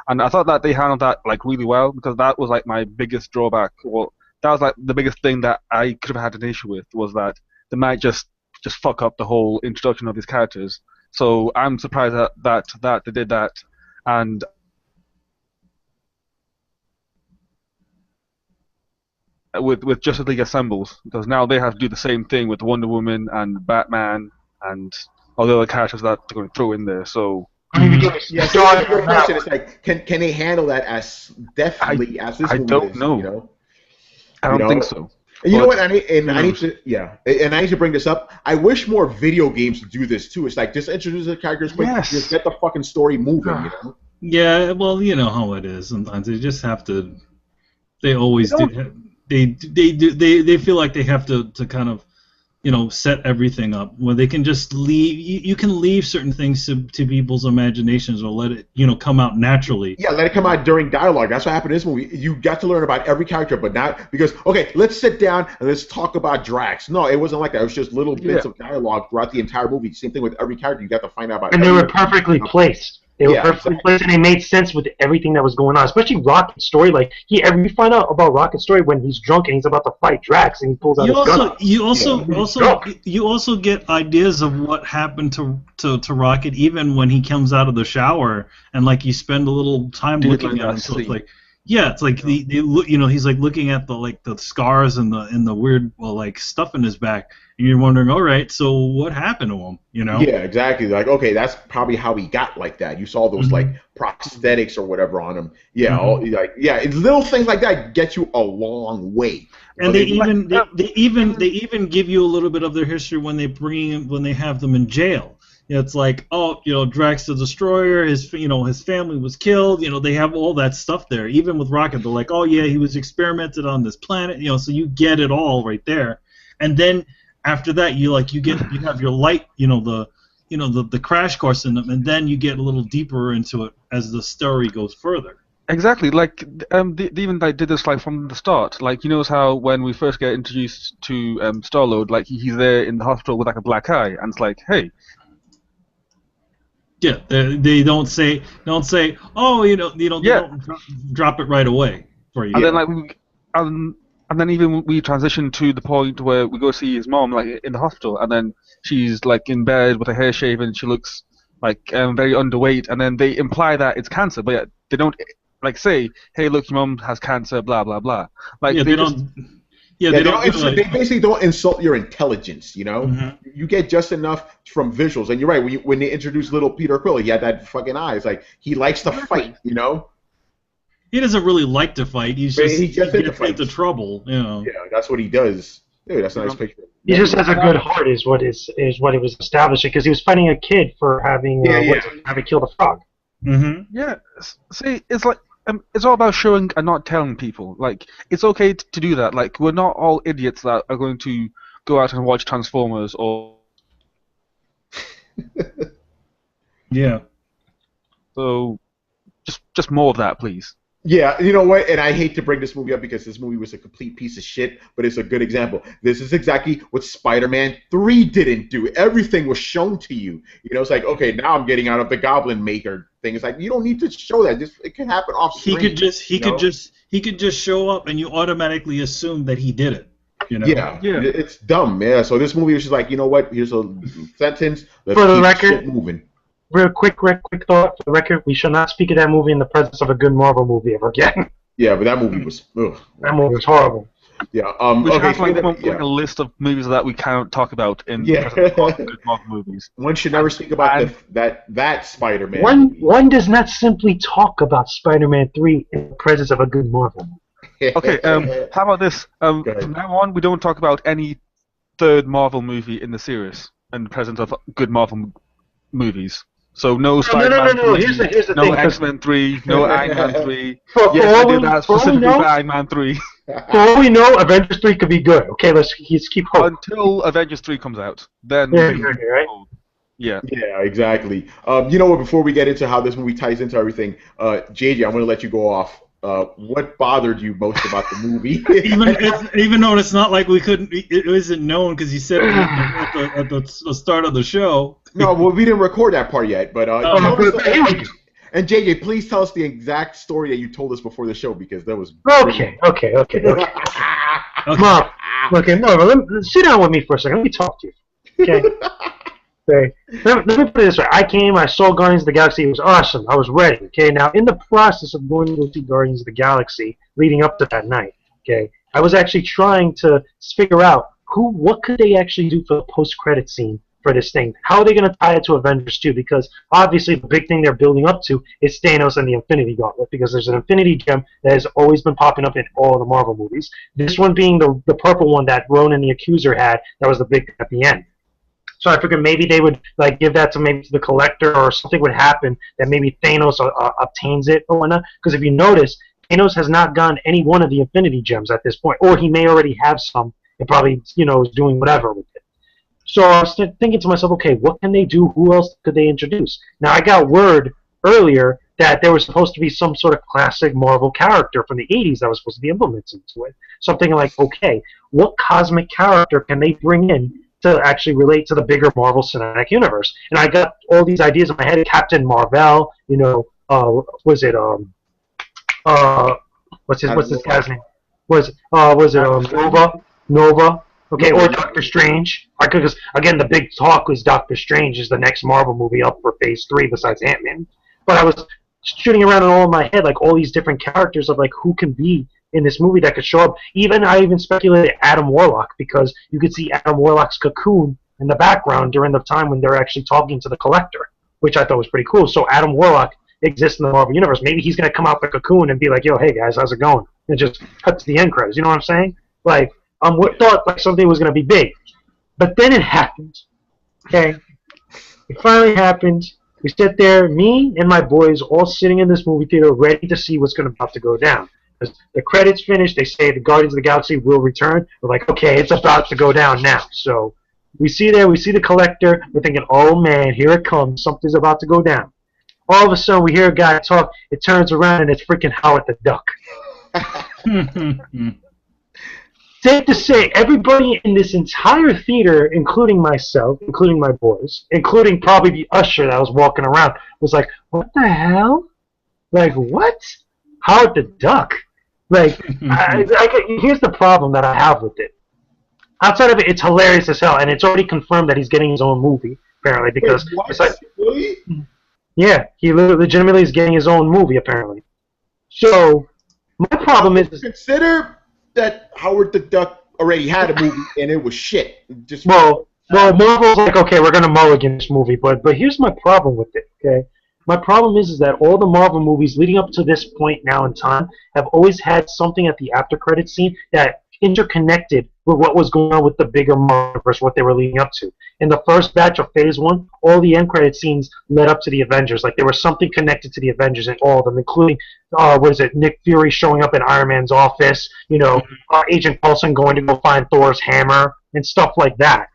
And I thought that they handled that like really well because that was like my biggest drawback. Well, that was like the biggest thing that I could have had an issue with was that they might just fuck up the whole introduction of these characters. So I'm surprised that they did that, and with Justice League Assembles, because now they have to do the same thing with Wonder Woman and Batman and all the other characters that they're going to throw in there. So yeah, so your question is like, can they handle that as deftly as this movie don't is, know. I don't think so. And you know what? I need to bring this up. I wish more video games do this too. It's like just introduce the characters, but just get the fucking story moving. Yeah, well, you know how it is. Sometimes they just have to. They always do. They feel like they have to kind of, set everything up where they can just leave. You can leave certain things to people's imaginations or let it, come out naturally. Yeah, let it come out during dialogue. That's what happened in this movie. You got to learn about every character, but not because, okay, let's sit down and let's talk about Drax. No, it wasn't like that. It was just little bits of dialogue throughout the entire movie. Same thing with every character. You got to find out about. And they were perfectly placed. They were perfectly placed, and they made sense with everything that was going on. Especially Rocket's story. Like we find out about Rocket's story when he's drunk and he's about to fight Drax, and he pulls out his gun. You also get ideas of what happened to Rocket even when he comes out of the shower, and like you spend a little time looking at him. So it's like, it's like they look, he's like looking at the scars and the weird stuff in his back, and you're wondering, all right, so what happened to him? Yeah, exactly. Like, okay, that's probably how he got like that. You saw those like prosthetics or whatever on him. Yeah, little things like that get you a long way. And they even give you a little bit of their history when they have them in jail. It's like, Drax the Destroyer, his family was killed. They have all that stuff there. Even with Rocket, they're like, oh yeah, he was experimented on this planet. So you get it all right there. And then after that, you have your light, the crash course in them, and then you get a little deeper into it as the story goes further. Exactly, like they even did this like from the start. Like, you notice how when we first get introduced to Star-Lord, like he's there in the hospital with like a black eye, and it's like, hey. Yeah, they don't say, oh, they don't drop it right away for you. And then and then even we transition to the point where we go see his mom like in the hospital, and then she's like in bed with her hair shaven, she looks like very underweight, and then they imply that it's cancer, but yet they don't like say, hey, look, your mom has cancer, blah blah blah. Like they basically don't insult your intelligence, You get just enough from visuals, and you're right. When they introduced little Peter Quill, he had that fucking eye. It's like he likes to fight, He doesn't really like to fight. He gets into trouble, Yeah, that's what he does. Dude, that's a nice picture. He just has a good heart, is what it was establishing, because he was fighting a kid for having killed a frog. Mm-hmm. Yeah. See, it's like. It's all about showing and not telling people. Like, it's okay to do that. Like, we're not all idiots that are going to go out and watch Transformers or. Yeah. So, just more of that, please. Yeah, you know what? And I hate to bring this movie up because this movie was a complete piece of shit, but it's a good example. This is exactly what Spider-Man 3 didn't do. Everything was shown to you. You know, it's like, okay, now I'm getting out of the Goblin Maker thing. It's like, you don't need to show that. Just it can happen off screen. He could just show up and you automatically assume that he did it. You know? Yeah, it's dumb, man. So this movie was just like, you know what? Here's a sentence. Let's For the keep record, shit moving. Real quick thought for the record: we shall not speak of that movie in the presence of a good Marvel movie ever again. Yeah, but that movie was. Ugh. That movie was horrible. Yeah. We should Okay. have like a list of movies that we cannot talk about in the presence of good Marvel movies. One should never speak about that Spider-Man. One does not simply talk about Spider-Man 3 in the presence of a good Marvel movie. Okay. How about this? From now on, we don't talk about any third Marvel movie in the series in the presence of good Marvel movies. So no Spider-Man 3, Here's the no thing, X-Men 3, no Iron Man 3. For Yes, I did that specifically for Iron Man 3. For all we know, Avengers 3 could be good. Okay, let's keep hoping. Until Avengers 3 comes out. Then right? Yeah. Yeah, exactly. You know what? Before we get into how this movie ties into everything, JJ, I'm going to let you go off. What bothered you most about the movie? even though it's not like it isn't known because you said it at the start of the show. No, well, we didn't record that part yet, but and JJ, please tell us the exact story that you told us before the show because that was okay. Marv, sit down with me for a second. Let me talk to you. Okay. Okay. Let me put it this way. I came, I saw Guardians of the Galaxy. It was awesome. I was ready. Okay. Now, in the process of going to go see Guardians of the Galaxy, leading up to that night, okay, I was actually trying to figure out what could they actually do for the post-credit scene for this thing. How are they going to tie it to Avengers 2? Because obviously the big thing they're building up to is Thanos and the Infinity Gauntlet. Because there's an Infinity Gem that has always been popping up in all the Marvel movies. This one being the purple one that Ronan the Accuser had. That was the big thing at the end. So I figured maybe they would like give that to the Collector, or something would happen that maybe Thanos obtains it or whatnot. Because if you notice, Thanos has not gotten any one of the Infinity Gems at this point, or he may already have some and probably is doing whatever with it. So I was thinking to myself, okay, what can they do? Who else could they introduce? Now I got word earlier that there was supposed to be some sort of classic Marvel character from the 80s that was supposed to be implemented into it. Something like, okay, what cosmic character can they bring in to actually relate to the bigger Marvel Cinematic Universe? And I got all these ideas in my head. Captain Marvel, what's this guy's name? Nova? Okay, or Doctor Strange. Because again, the big talk was Doctor Strange is the next Marvel movie up for Phase 3 besides Ant-Man. But I was shooting around in all my head like all these different characters of like who can be in this movie that could show up. I even speculated Adam Warlock, because you could see Adam Warlock's cocoon in the background during the time when they're actually talking to the Collector, which I thought was pretty cool. So Adam Warlock exists in the Marvel Universe. Maybe he's going to come out the cocoon and be like, yo, hey guys, how's it going? And just cut to the end credits. You know what I'm saying? Like, thought like something was going to be big. But then it happened. Okay? It finally happened. We sit there, me and my boys, all sitting in this movie theater ready to see what's about to go down. As the credits finish, they say the Guardians of the Galaxy will return. We're like, okay, it's about to go down now. So we see the Collector. We're thinking, oh man, here it comes. Something's about to go down. All of a sudden, we hear a guy talk. It turns around, and it's freaking Howard the Duck. Safe to say, everybody in this entire theater, including myself, including my boys, including probably the usher that was walking around, was like, what the hell? Like, what? Howard the Duck? Like, here's the problem that I have with it. Outside of it, it's hilarious as hell, and it's already confirmed that he's getting his own movie, apparently, because it's like, really? Yeah, he legitimately is getting his own movie, apparently. So, my problem is... Consider that Howard the Duck already had a movie, and it was shit. Well, Marvel's like, okay, we're going to mulligan this movie, but here's my problem with it, okay? My problem is that all the Marvel movies leading up to this point now in time have always had something at the after-credit scene that interconnected with what was going on with the bigger Marvel versus what they were leading up to. In the first batch of Phase 1, all the end credit scenes led up to the Avengers. Like, there was something connected to the Avengers in all of them, including, Nick Fury showing up in Iron Man's office, Agent Coulson going to go find Thor's hammer, and stuff like that.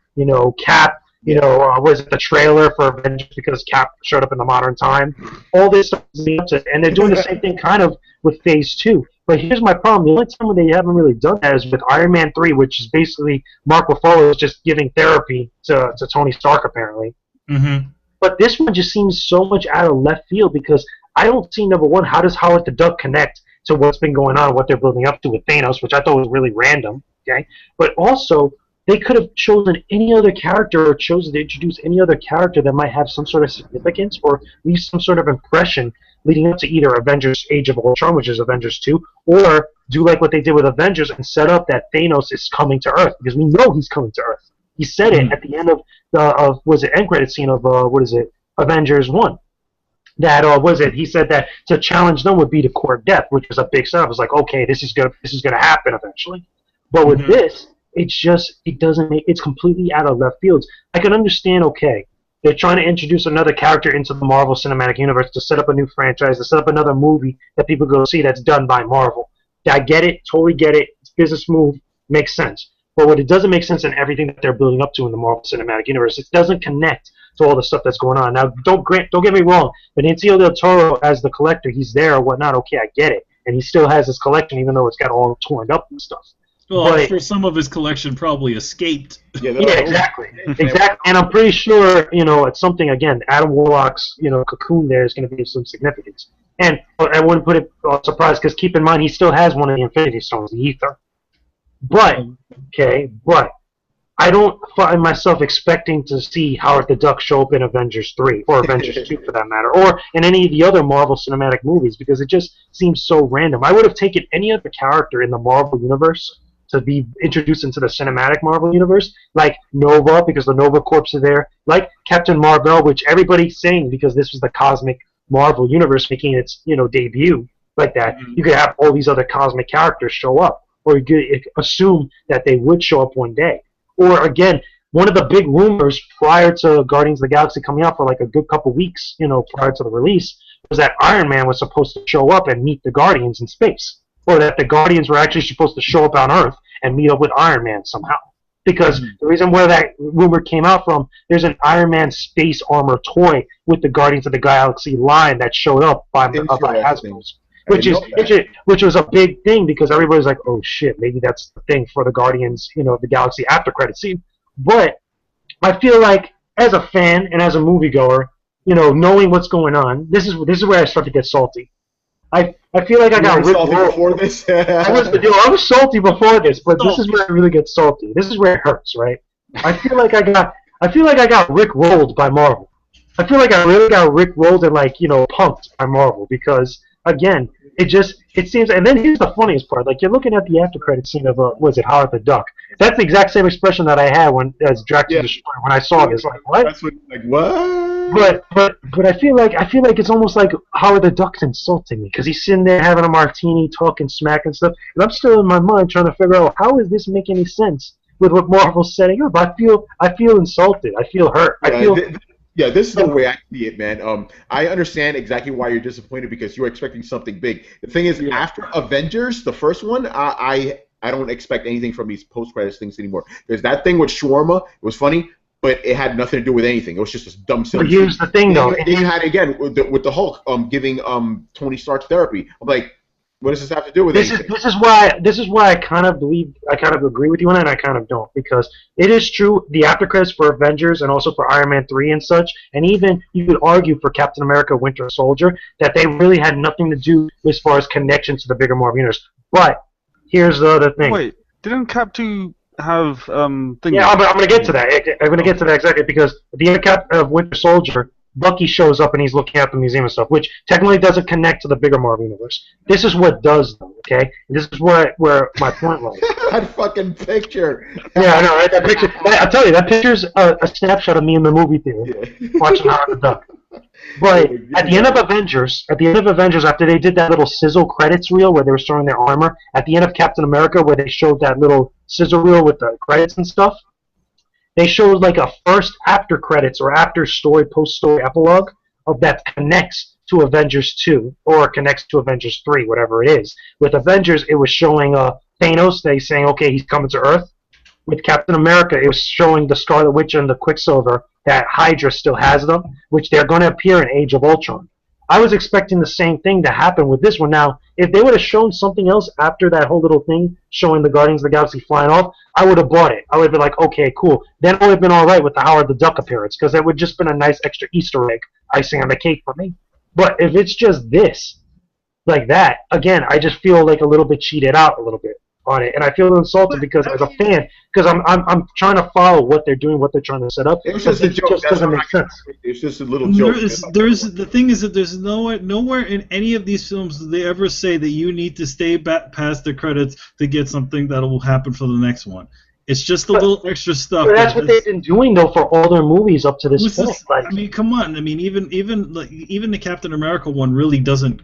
Cap Was it the trailer for Avengers because Cap showed up in the modern time? All this stuff is leading up to it, and they're doing the same thing kind of with Phase 2. But here's my problem. The only time when they haven't really done that is with Iron Man 3, which is basically Mark Ruffalo is just giving therapy to Tony Stark, apparently. Mm-hmm. But this one just seems so much out of left field because I don't see, number one, how does Howard the Duck connect to what's been going on, what they're building up to with Thanos, which I thought was really random, okay? But also, they could have chosen any other character or chosen to introduce any other character that might have some sort of significance or leave some sort of impression leading up to either Avengers Age of Ultron, which is Avengers 2, or do like what they did with Avengers and set up that Thanos is coming to Earth, because we know he's coming to Earth. He said it at the end of the end credit scene of Avengers 1. That he said that to challenge them would be to court death, which was a big setup. It was like, okay, this is gonna happen eventually. But with this, it's completely out of left field. I can understand, okay, they're trying to introduce another character into the Marvel Cinematic Universe to set up a new franchise, to set up another movie that people go see that's done by Marvel. I get it, totally get it. It's a business move, makes sense. But what it doesn't make sense in everything that they're building up to in the Marvel Cinematic Universe, it doesn't connect to all the stuff that's going on. Now, don't get me wrong, Benicio del Toro as the collector, he's there or whatnot, okay, I get it. And he still has his collection, even though it's got all torn up and stuff. Well, for some of his collection probably escaped. Yeah, exactly. And I'm pretty sure, it's something, again, Adam Warlock's, cocoon there is going to be some significance. And I wouldn't put it surprised, because keep in mind, he still has one of the Infinity Stones, the Ether. But I don't find myself expecting to see Howard the Duck show up in Avengers 3, or Avengers 2 for that matter, or in any of the other Marvel Cinematic movies, because it just seems so random. I would have taken any other character in the Marvel Universe to be introduced into the cinematic Marvel Universe, like Nova, because the Nova Corps are there, like Captain Marvel, which everybody's saying because this was the cosmic Marvel Universe making its debut, like that. Mm-hmm. You could have all these other cosmic characters show up, or you could assume that they would show up one day. Or again, one of the big rumors prior to Guardians of the Galaxy coming out for like a good couple weeks, prior to the release, was that Iron Man was supposed to show up and meet the Guardians in space. Or that the Guardians were actually supposed to show up on Earth and meet up with Iron Man somehow. Because the reason where that rumor came out from, there's an Iron Man space armor toy with the Guardians of the Galaxy line that showed up by Hasbro's. Which was a big thing, because everybody's like, oh shit, maybe that's the thing for the Guardians, of the Galaxy after credit scene. But I feel like, as a fan and as a moviegoer, knowing what's going on, this is where I start to get salty. I feel like I got salty before this. I was salty before this, but this is where I really get salty. This is where it hurts, right? I feel like I got Rick rolled by Marvel. I feel like I really got Rick rolled and punked by Marvel, because again, it seems. And then here's the funniest part: like, you're looking at the after credit scene of Howard the Duck. That's the exact same expression that I had as Drax the Destroyer when I saw this. Like, what? That's what, what? But I feel like it's almost like Howard the Duck's insulting me, because he's sitting there having a martini, talking smack and stuff, and I'm still in my mind trying to figure out, how does this make any sense with what Marvel's setting up? I feel insulted. I feel hurt. This is the way I see it, man. I understand exactly why you're disappointed, because you're expecting something big. The thing is, after Avengers, the first one, I don't expect anything from these post-credits things anymore. There's that thing with shawarma. It was funny, but it had nothing to do with anything. It was just a dumb silly. But here's the thing, though. You had, again, with the Hulk giving Tony Stark therapy. I'm like, what does this have to do with anything? This is why I kind of agree with you on it, and I kind of don't, because it is true, the after credits for Avengers and also for Iron Man 3 and such, and even you could argue for Captain America: Winter Soldier, that they really had nothing to do as far as connection to the bigger Marvel universe. But here's the other thing. Wait, didn't Cap 2 have things? Yeah, I'm going to get to that. I'm going to get to that exactly, because at the end of Winter Soldier, Bucky shows up and he's looking at the museum and stuff, which technically doesn't connect to the bigger Marvel universe. This is what does, though, okay? And this is where my point lies. That fucking picture. Yeah, I know, right? That picture. I'll tell you, that picture's a snapshot of me in the movie theater watching Howard the Duck. But at the end of Avengers, after they did that little sizzle credits reel where they were showing their armor, at the end of Captain America where they showed that little sizzle reel with the credits and stuff, they showed like a first after credits or after story, post-story epilogue of that connects to Avengers 2 or connects to Avengers 3, whatever it is. With Avengers, it was showing Thanos. They saying, okay, he's coming to Earth. with Captain America, it was showing the Scarlet Witch and the Quicksilver that Hydra still has them, which they're going to appear in Age of Ultron. I was expecting the same thing to happen with this one. Now, if they would have shown something else after that whole little thing showing the Guardians of the Galaxy flying off, I would have bought it. I would have been like, okay, cool. Then I would have been all right with the Howard the Duck appearance, because that would just been a nice extra Easter egg icing on the cake for me. But if it's just this, like that, again, I just feel like a little bit cheated out a little bit on it, and I feel insulted because as a fan, because I'm trying to follow what they're doing, what they're trying to set up. It was just a joke. Just doesn't make sense. It's just a little joke. There's the thing is that there's nowhere in any of these films do they ever say that you need to stay back past the credits to get something that will happen for the next one. It's just a little extra stuff. But that's what they've been doing though for all their movies up to this point. Like, I mean, come on. I mean, even the Captain America one really doesn't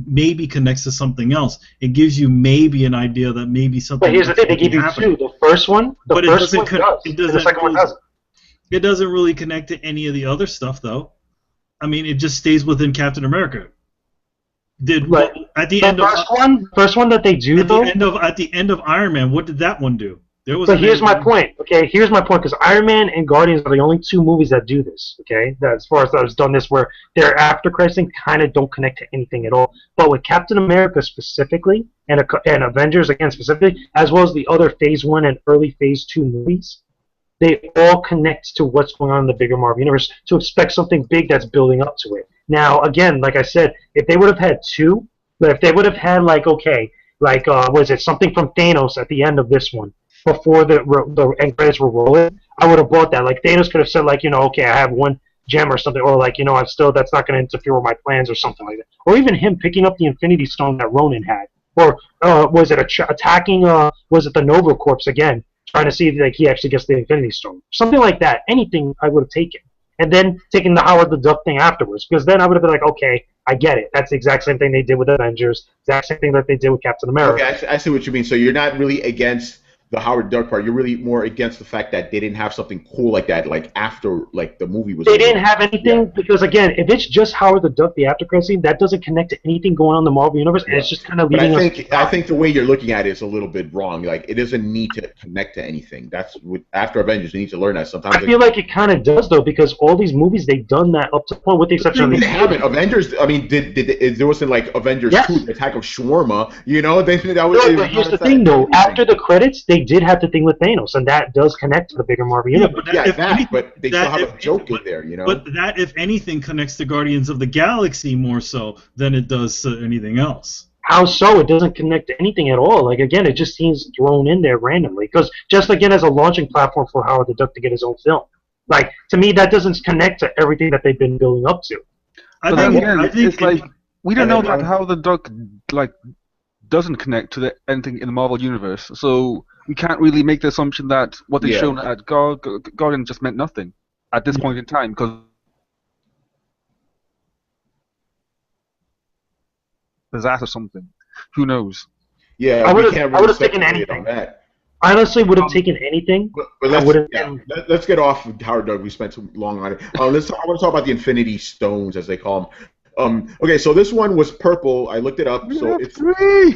maybe connects to something else. It gives you maybe an idea that maybe something. But here's the thing: they give you two. The first one, the second one doesn't. It doesn't really connect to any of the other stuff, though. I mean, it just stays within Captain America. At the first one that they do at the end of Iron Man, what did that one do? But here's my point. Okay, here's my point, because Iron Man and Guardians are the only two movies that do this. Okay, that as far as I've done this, where their after credits thing kind of don't connect to anything at all. But with Captain America specifically, and Avengers again specifically, as well as the other Phase 1 and early Phase 2 movies, they all connect to what's going on in the bigger Marvel universe. To expect something big that's building up to it. Now, again, like I said, if they would have had two, if they would have had something from Thanos at the end of this one before the end credits were rolling, I would have bought that. Like Thanos could have said, okay, I have one gem or something, or that's not going to interfere with my plans or something like that. Or even him picking up the Infinity Stone that Ronan had, or attacking the Nova Corps again, trying to see if he actually gets the Infinity Stone, something like that. Anything I would have taken. And then taking the Howard the Duck thing afterwards, because then I would have been like, okay, I get it. That's the exact same thing they did with Avengers, exact same thing that they did with Captain America. Okay, I see what you mean. So you're not really against the Howard Duck part. You're really more against the fact that they didn't have something cool like that, after the movie was. They didn't have anything because again, if it's just Howard the Duck, the after credit scene, that doesn't connect to anything going on in the Marvel universe, and it's just kind of leading us. I think the way you're looking at it is a little bit wrong. It doesn't need to connect to anything. That's after Avengers, you need to learn that sometimes. I feel like it kind of does though, because all these movies they've done that up to the point, with the exception of they haven't. Avengers. I mean, there wasn't Avengers 2, the Attack of Shawarma. But here's the thing though. After the credits, they did have the thing with Thanos, and that does connect to the bigger Marvel universe. But they still have a joke in there, But that, if anything, connects to Guardians of the Galaxy more so than it does to anything else. How so? It doesn't connect to anything at all. Again, it just seems thrown in there randomly. Because just again, as a launching platform for Howard the Duck to get his own film. To me, that doesn't connect to everything that they've been building up to. I think we don't know that Howard the Duck doesn't connect to anything in the Marvel universe, so we can't really make the assumption that what they've shown at Guardian just meant nothing at this point in time, because that or something. Who knows? Yeah, I would have taken anything. I honestly would have taken anything. But let's get off Howard Duck. We spent too long on it. I want to talk about the Infinity Stones, as they call them. Okay, so this one was purple. I looked it up. It's 3.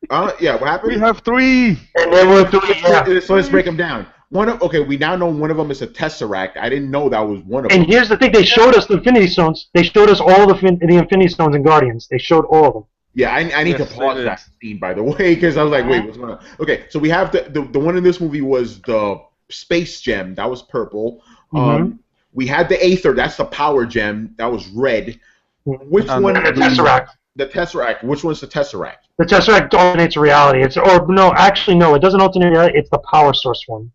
What happened? We have 3. And there were 3. So let's break them down. We now know one of them is a Tesseract. I didn't know that was one of them. And here's the thing: they showed us the Infinity Stones. They showed us all the Infinity Stones in Guardians. They showed all of them. Yeah, I need to pause that scene, by the way, because I was like, wait, what's going on? Okay, so we have the one in this movie was the Space Gem. That was purple. We had the Aether. That's the Power Gem. That was red. Which one? The Tesseract. The Tesseract. Which one's the Tesseract? The Tesseract alternates reality. It doesn't alternate reality. It's the Power Source one.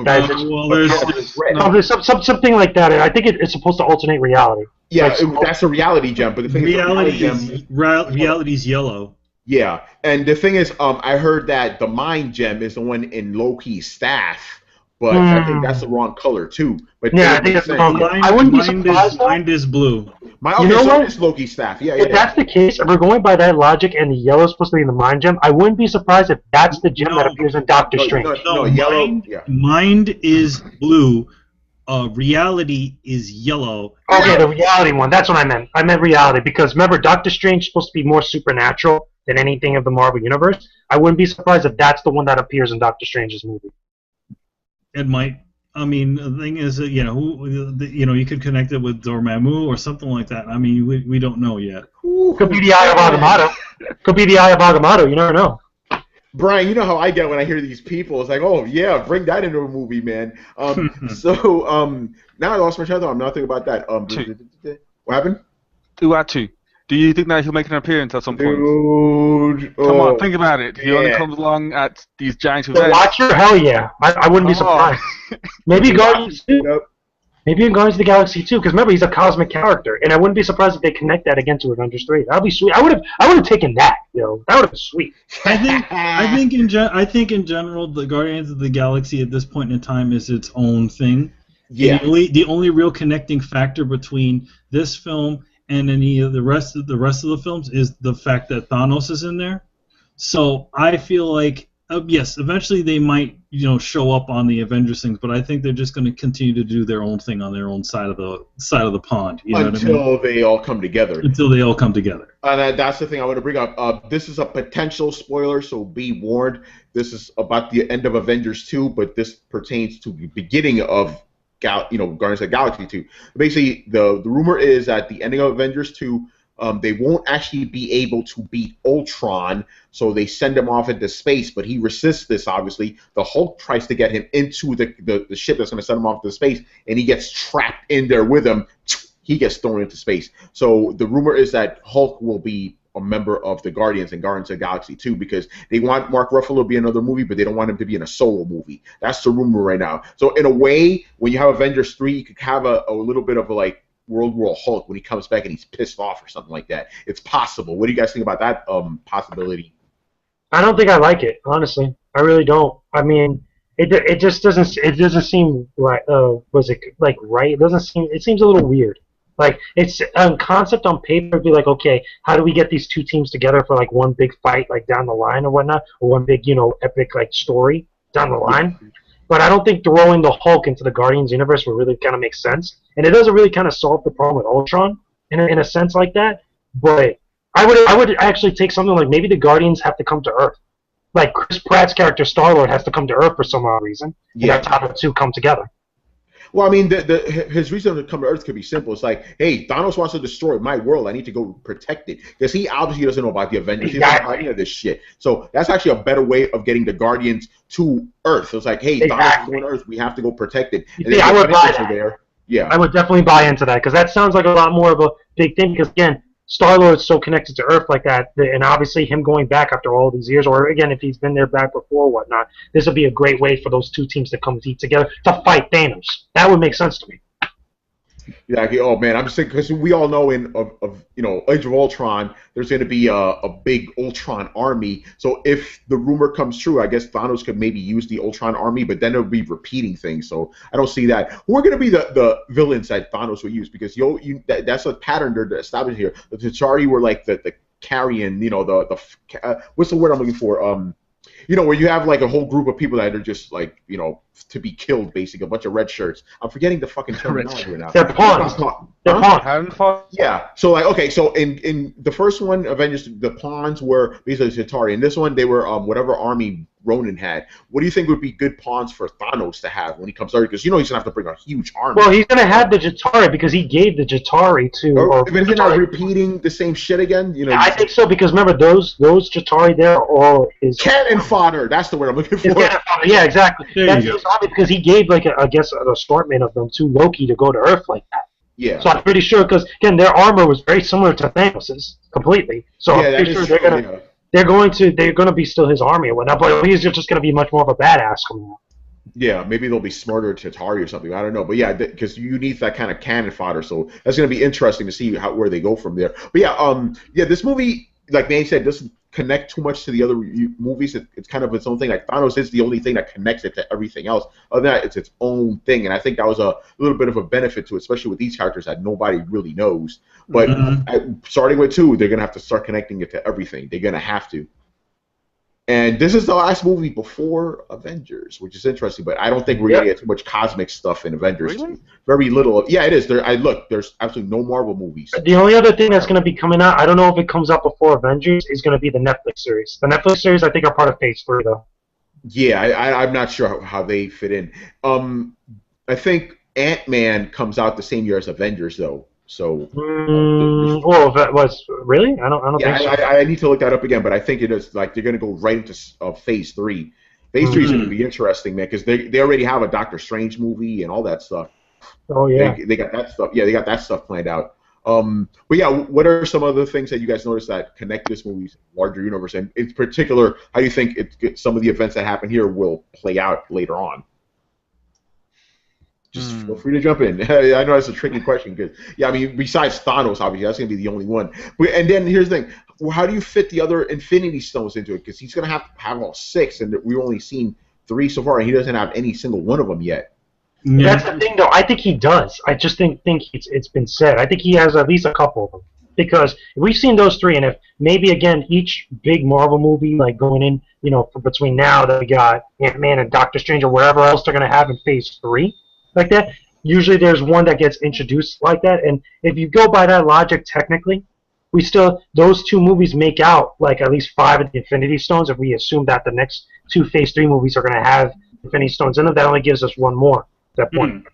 There's something like that. I think it's supposed to alternate reality. Yeah, that's a reality gem. But the thing reality's yellow. Yeah, and the thing is, I heard that the Mind Gem is the one in Loki's staff. But I think that's the wrong color too. But I think that's the wrong color. I wouldn't be surprised. Mind is blue. It's Loki's staff. If that's the case, if we're going by that logic, and the yellow is supposed to be in the Mind Gem, I wouldn't be surprised if that's the gem that appears in Doctor Strange. No, yellow. Mind is blue. Reality is yellow. Okay, the reality one. That's what I meant. I meant reality because remember, Doctor Strange is supposed to be more supernatural than anything of the Marvel Universe. I wouldn't be surprised if that's the one that appears in Doctor Strange's movie. It might. I mean, the thing is that, you could connect it with Dormammu or something like that. I mean, we don't know yet. Could be the Eye of Agamotto. Could be the Eye of Agamotto. You never know. Brian, you know how I get when I hear these people. It's like, oh, yeah, bring that into a movie, man. Now I lost my train of thought. I'm not thinking about that. What happened? Uatu. Do you think that he'll make an appearance at some point? Dude. Come on, think about it. He only comes along at these giant events. The Watcher? Hell yeah. I wouldn't be surprised. Maybe Guardians 2. Maybe in Guardians of the Galaxy 2, because remember, he's a cosmic character, and I wouldn't be surprised if they connect that again to Avengers 3. That would be sweet. I would have taken that, That would have been sweet. I think in general, the Guardians of the Galaxy at this point in time is its own thing. Yeah. The only real connecting factor between this film and any of the rest of the films is the fact that Thanos is in there. So I feel like, yes, eventually they might, show up on the Avengers things, but I think they're just going to continue to do their own thing on their own side of the pond. Until they all come together. Until they all come together. That's the thing I want to bring up. This is a potential spoiler, so be warned. This is about the end of Avengers 2, but this pertains to the beginning of Guardians of the Galaxy 2. Basically, the rumor is at the ending of Avengers 2, they won't actually be able to beat Ultron, so they send him off into space, but he resists this, obviously. The Hulk tries to get him into the ship that's going to send him off into space, and he gets trapped in there with him. He gets thrown into space. So the rumor is that Hulk will be a member of the Guardians and Guardians of the Galaxy 2, because they want Mark Ruffalo to be in another movie, but they don't want him to be in a solo movie. That's the rumor right now. So in a way, when you have Avengers 3, you could have a little bit of a World War Hulk when he comes back and he's pissed off or something like that. It's possible. What do you guys think about that possibility? I don't think I like it, honestly. I really don't. I mean, it just doesn't seem right. Right? It seems a little weird. It's a concept on paper would be like, okay, how do we get these two teams together for one big fight down the line or whatnot, or one big epic story down the line. But I don't think throwing the Hulk into the Guardians universe would really kind of make sense, and it doesn't really kind of solve the problem with Ultron in a sense like that. But I would actually take something like maybe the Guardians have to come to Earth, like Chris Pratt's character Star-Lord has to come to Earth for some odd reason. Yeah, that's how the two come together. Well, I mean, his reason to come to Earth could be simple. It's like, hey, Thanos wants to destroy my world. I need to go protect it. Because he obviously doesn't know about the Avengers. He doesn't know any of this shit. So that's actually a better way of getting the Guardians to Earth. So it's like, hey, Thanos is going to Earth. We have to go protect it. And I would buy that. Yeah. I would definitely buy into that, because that sounds like a lot more of a big thing. Because, again, Star-Lord's so connected to Earth like that, and obviously him going back after all these years, or again, if he's been there back before or whatnot, this would be a great way for those two teams to come together to fight Thanos. That would make sense to me. Yeah, oh man, I'm just saying, because we all know in Age of Ultron, there's going to be a big Ultron army. So if the rumor comes true, I guess Thanos could maybe use the Ultron army, but then it'll be repeating things. So I don't see that. Who are going to be the villains that Thanos will use? Because that's a pattern they're establishing here. The T'Chari were like the carrion, what's the word I'm looking for? Where you have a whole group of people that are just to be killed, basically, a bunch of red shirts. I'm forgetting the fucking terminology right now. They're pawns. They're pawns. Yeah. So okay. So in the first one, Avengers, the pawns were basically Chitauri. In this one, they were whatever army Ronan had. What do you think would be good pawns for Thanos to have when he comes out? Because he's gonna have to bring a huge army. Well, he's gonna have the Chitauri because he gave the Chitauri to. If he's not repeating the same shit again, Yeah, I think so, because remember those Chitauri there are all his cannon fodder. That's the word I'm looking for. Yeah, exactly. That's his army, because he gave an assortment of them to Loki to go to Earth like that. Yeah. So I'm pretty sure, because again, their armor was very similar to Thanos's completely. So I'm pretty sure they're going to be still his army and whatnot, but he's just going to be much more of a badass coming out. Yeah, maybe they'll be smarter to Atari or something. I don't know, but yeah, because you need that kind of cannon fodder. So that's going to be interesting to see where they go from there. But yeah, this movie, like Manny said, doesn't connect too much to the other movies. It's kind of its own thing. Like Thanos is the only thing that connects it to everything else. Other than that, it's its own thing, and I think that was a little bit of a benefit to it, especially with these characters that nobody really knows. But starting with 2, they're gonna have to start connecting it to everything. They're gonna have to. And this is the last movie before Avengers, which is interesting. But I don't think we're gonna get too much cosmic stuff in Avengers. Really? Very little. Yeah, it is. There's absolutely no Marvel movies. The only other thing that's going to be coming out, I don't know if it comes out before Avengers, is going to be the Netflix series. The Netflix series, I think, are part of Phase 3, though. Yeah, I'm not sure how they fit in. I think Ant-Man comes out the same year as Avengers, though. So. Well, that was really? I don't think so. I need to look that up again, but I think it is like they're going to go right into Phase 3. Phase 3 is going to be interesting, man, because they already have a Doctor Strange movie and all that stuff. Oh yeah, they got that stuff. Yeah, they got that stuff planned out. But yeah, what are some other things that you guys noticed that connect this movie's larger universe, and in particular, how do you think some of the events that happen here will play out later on? Just feel free to jump in. I know that's a tricky question because, yeah, I mean, besides Thanos, obviously, that's going to be the only one. And then here's the thing. Well, how do you fit the other Infinity Stones into it? Because he's going to have all 6, and we've only seen 3 so far, and he doesn't have any single one of them yet. Yeah. That's the thing, though. I think he does. I just think it's been said. I think he has at least a couple of them. Because we've seen those 3, and if maybe, again, each big Marvel movie, like going in, for between now that we got Ant-Man and Doctor Strange or whatever else they're going to have in Phase 3, like that, usually there's one that gets introduced like that, and if you go by that logic technically, those 2 movies make out like at least 5 of the Infinity Stones. If we assume that the next 2 Phase 3 movies are going to have Infinity Stones in them, that only gives us 1 more at that point.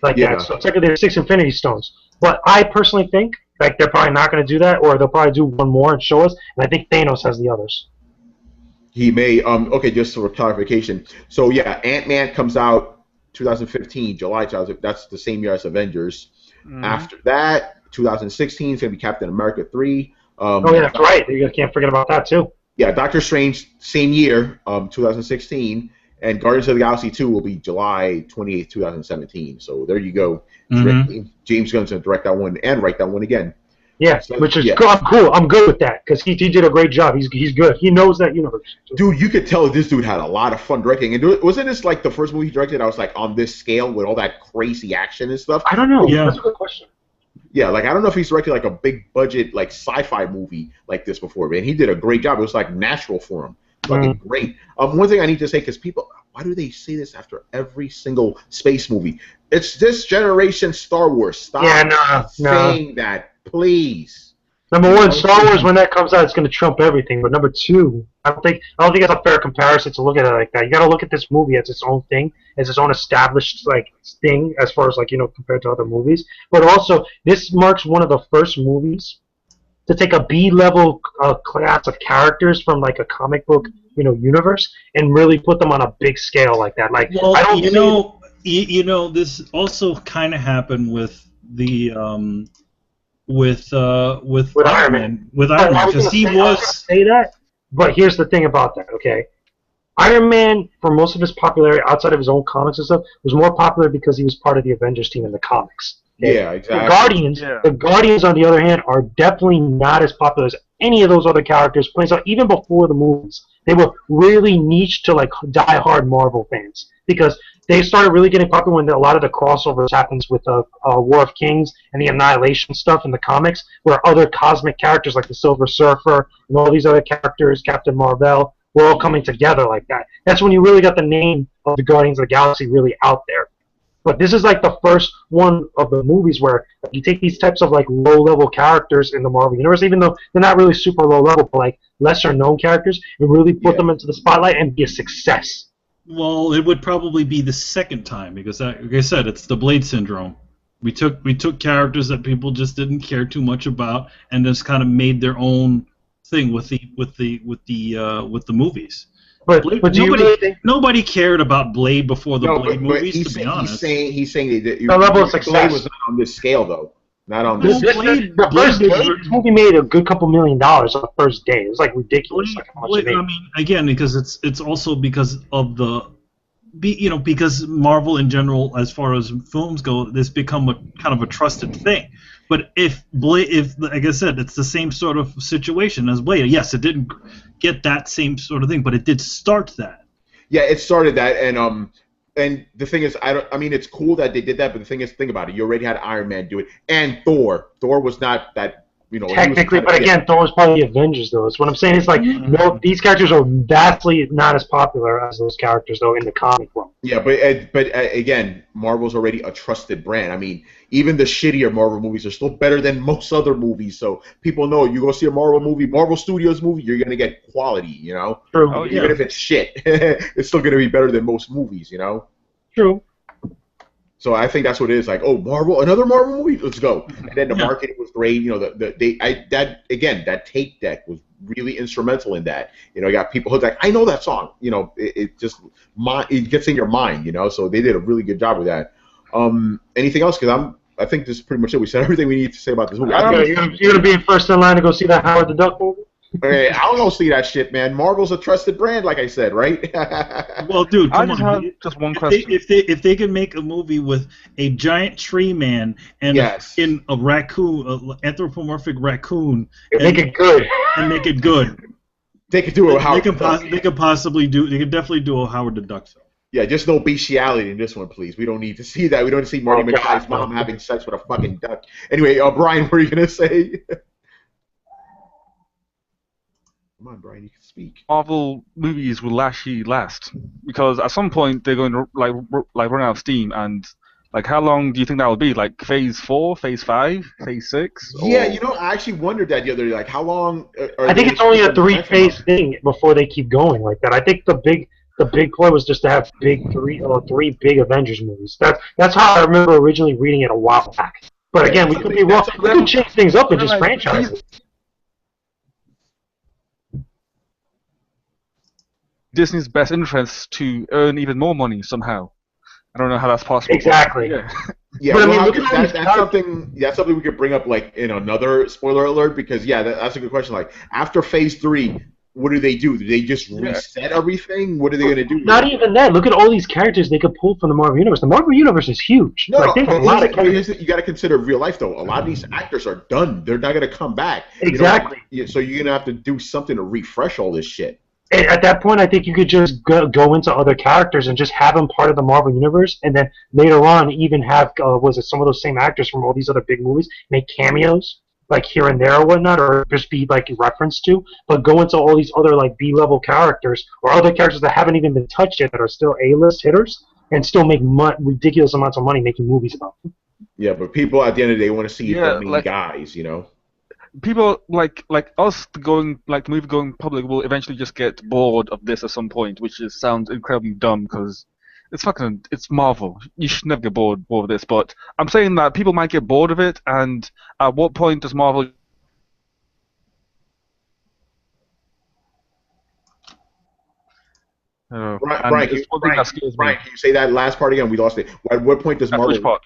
That. So technically there's 6 Infinity Stones. But I personally think like they're probably not going to do that, or they'll probably do 1 more and show us, and I think Thanos has the others. He may. Okay, just for clarification. So yeah, Ant-Man comes out 2015, July 2000. That's the same year as Avengers. After that, 2016 is going to be Captain America 3. Oh yeah, that's right. You can't forget about that too. Yeah, Doctor Strange, same year, 2016, and Guardians of the Galaxy 2 will be July 28th, 2017. So there you go. James Gunn's going to direct that one and write that one again. Yeah, which is cool. I'm good with that because he did a great job. He's good. He knows that universe. Dude, you could tell this dude had a lot of fun directing. And wasn't this like the first movie he directed? I was like on this scale with all that crazy action and stuff. I don't know. Yeah, that's a good question. Yeah, like I don't know if he's directed like a big budget like sci-fi movie like this before, man. He did a great job. It was like natural for him. Fucking great. One thing I need to say, because people, why do they say this after every single space movie? It's this generation Star Wars. Stop saying that. Please. Number 1, Star Wars, when that comes out, it's going to trump everything. But number 2, I don't think it's a fair comparison to look at it like that. You got to look at this movie as its own thing, as its own established thing, as far as compared to other movies. But also, this marks one of the first movies to take a B-level class of characters from like a comic book, universe, and really put them on a big scale like that. Like, well, I don't. This also kind of happened with the. With Iron Man. With Iron Man, because he was say that. But here's the thing about that, okay? Iron Man, for most of his popularity outside of his own comics and stuff, was more popular because he was part of the Avengers team in the comics. Okay? Yeah, exactly. The Guardians, on the other hand, are definitely not as popular as any of those other characters. So even before the movies, they were really niche to like die-hard Marvel fans because they started really getting popular when a lot of the crossovers happens with War of Kings and the Annihilation stuff in the comics, where other cosmic characters like the Silver Surfer and all these other characters, Captain Marvel, were all coming together like that. That's when you really got the name of the Guardians of the Galaxy really out there. But this is like the first one of the movies where you take these types of like low-level characters in the Marvel Universe, even though they're not really super low-level, but like lesser-known characters, and really put them into the spotlight and be a success. Well, it would probably be the second time because, like I said, it's the Blade syndrome. We took characters that people just didn't care too much about and just kind of made their own thing with the movies. But nobody cared about Blade before the Blade movies. To be honest, he's saying that the level of success Blade was not on this scale though. Not on this. This movie made a good couple $1 million on the first day. It was like ridiculous. I mean, again, because it's also because of because Marvel in general, as far as films go, this become a kind of a trusted thing. But if like I said, it's the same sort of situation as Blade. Yes, it didn't get that same sort of thing, but it did start that. Yeah, it started that, and the thing is, I mean, it's cool that they did that, but the thing is, think about it. You already had Iron Man do it, and Thor. Thor was not that Technically, but again, Thor was part of the Avengers, though. That's what I'm saying. It's like, no, these characters are vastly not as popular as those characters, though, in the comic book. Yeah, but again, Marvel's already a trusted brand. I mean, even the shittier Marvel movies are still better than most other movies. So people know you go see a Marvel movie, Marvel Studios movie, you're gonna get quality. You know, True. Oh, even if it's shit, it's still gonna be better than most movies. You know. True. So I think that's what it is. Like, oh, Marvel, another Marvel movie, let's go. And then the marketing was great. You know, that tape deck was really instrumental in that. You know, you got people who's like, I know that song. You know, it gets in your mind. You know, so they did a really good job with that. Anything else? Because I think this is pretty much it. We said everything we need to say about this movie. You're gonna be first in line to go see that Howard the Duck movie? Hey, I don't go see that shit, man. Marvel's a trusted brand, like I said, right? Well, dude, come I just on. have just one question. If they could make a movie with a giant tree man and in a raccoon, an anthropomorphic raccoon, Make it good. and make it good, They could do a Howard the Duck. They could possibly do. They could definitely do a Howard the Duck film. Yeah, just no bestiality in this one, please. We don't need to see that. We don't need to see Marty McFly's mom having sex with a fucking duck. Anyway, Brian, what are you gonna say? Come on, Brian, you can speak. Marvel movies will actually last because at some point they're going to like run out of steam, and like how long do you think that will be? Like Phase 4, Phase 5, Phase 6? Yeah, you know, I actually wondered that the other day. Like, how long? I think it's only a 3-phase thing before they keep going like that. I think the big play was just to have three big Avengers movies. That's how I remember originally reading it a while back. But again, we could be wrong. We can change things up and just franchise it. Disney's best interest to earn even more money somehow. I don't know how that's possible. Exactly. Yeah, but well, I mean, look at that's something we could bring up like in another spoiler alert because that's a good question. Like after Phase 3, what do they do? Do they just reset everything? What are they gonna do? Not even that. Look at all these characters they could pull from the Marvel Universe. The Marvel Universe is huge. No, there's a lot of characters. You got to consider real life though. A lot of these actors are done. They're not gonna come back. Exactly. So you're gonna have to do something to refresh all this shit. And at that point, I think you could just go into other characters and just have them part of the Marvel Universe, and then later on even have some of those same actors from all these other big movies make cameos, like here and there or whatnot, or just be like referenced to, but go into all these other like B-level characters or other characters that haven't even been touched yet that are still A-list hitters and still make ridiculous amounts of money making movies about them. Yeah, but people at the end of the day want to see the main guys, you know. People like us the movie going public will eventually just get bored of this at some point, which sounds incredibly dumb because it's Marvel. You should never get bored of this. But I'm saying that people might get bored of it, and at what point does Marvel? Brian, can you say that last part again? We lost it. At what point does Marvel? Which part?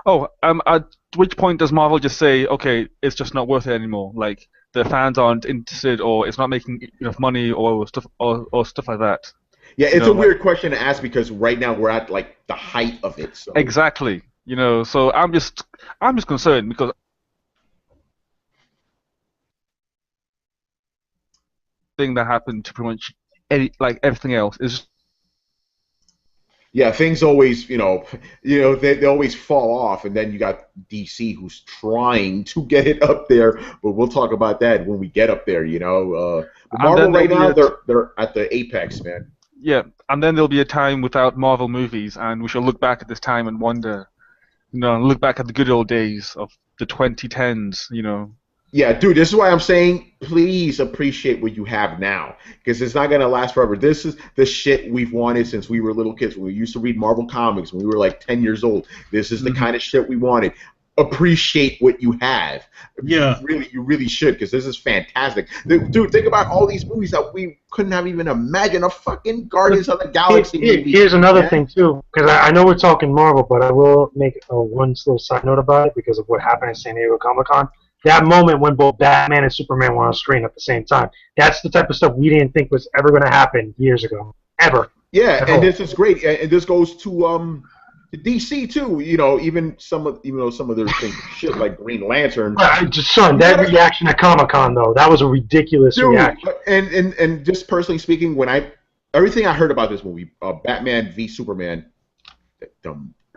Oh, at which point does Marvel just say, okay, it's just not worth it anymore? Like the fans aren't interested, or it's not making enough money, or stuff like that. Yeah, it's a weird question to ask because right now we're at like the height of it. So. Exactly. So I'm just concerned because thing that happened to pretty much everything else is. Yeah, things always, they always fall off, and then you got DC who's trying to get it up there, but we'll talk about that when we get up there, Marvel right now, they're at the apex, man. Yeah, and then there'll be a time without Marvel movies, and we shall look back at this time and wonder, look back at the good old days of the 2010s, Yeah, dude, this is why I'm saying please appreciate what you have now because it's not going to last forever. This is the shit we've wanted since we were little kids. When we used to read Marvel comics when we were like 10 years old. This is the kind of shit we wanted. Appreciate what you have. Yeah. You really should because this is fantastic. Dude, think about all these movies that we couldn't have even imagined. A fucking Guardians of the Galaxy movie. Here's another thing, too, because I know we're talking Marvel, but I will make one little side note about it because of what happened at San Diego Comic-Con. That moment when both Batman and Superman were on screen at the same time. That's the type of stuff we didn't think was ever going to happen years ago. Ever. Yeah, and this is great. And this goes to DC, too. Even though some of their things shit like Green Lantern. That reaction at Comic-Con, though, that was a ridiculous reaction. And just personally speaking, everything I heard about this movie, Batman v Superman,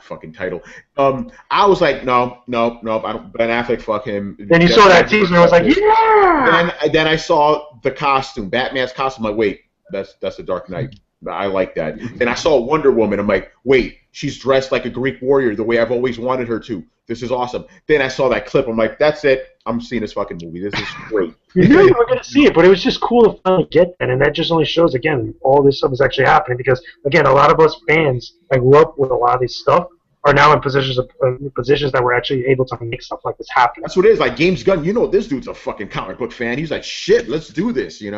fucking title. I was like, no, I don't. Ben Affleck, fuck him. Then you saw that teaser, and I was like, yeah. Then I saw the costume, Batman's costume. I'm like, wait, that's a Dark Knight. I like that. Then I saw Wonder Woman. I'm like, wait, she's dressed like a Greek warrior the way I've always wanted her to. This is awesome. Then I saw that clip. I'm like, that's it. I'm seeing this fucking movie. This is great. You knew you were going to see it, but it was just cool to finally get that. And that just only shows, again, all this stuff is actually happening. Because, again, a lot of us fans that grew up with a lot of this stuff are now in positions that we're actually able to make stuff like this happen. That's what it is. Like James Gunn, this dude's a fucking comic book fan. He's like, shit, let's do this, A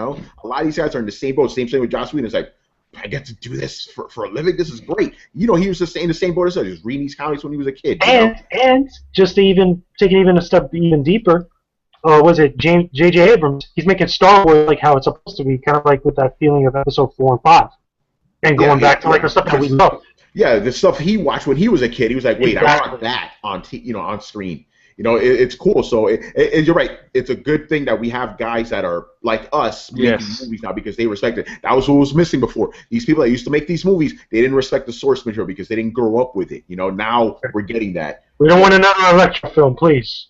lot of these guys are in the same boat. Same thing with Joss Whedon. It's like, I get to do this for a living. This is great. He was just in the same boat as us. He was reading these comics when he was a kid. And just to even take it even a step even deeper, was it J.J. Abrams? He's making Star Wars like how it's supposed to be, kind of like with that feeling of Episode 4 and 5, and going back to like the stuff that we love. Yeah, the stuff he watched when he was a kid. He was like, wait, I want that on on screen. It's cool. So you're right. It's a good thing that we have guys that are like us making movies now because they respect it. That was what was missing before. These people that used to make these movies, they didn't respect the source material because they didn't grow up with it. Now we're getting that. We don't want another Electra film, please.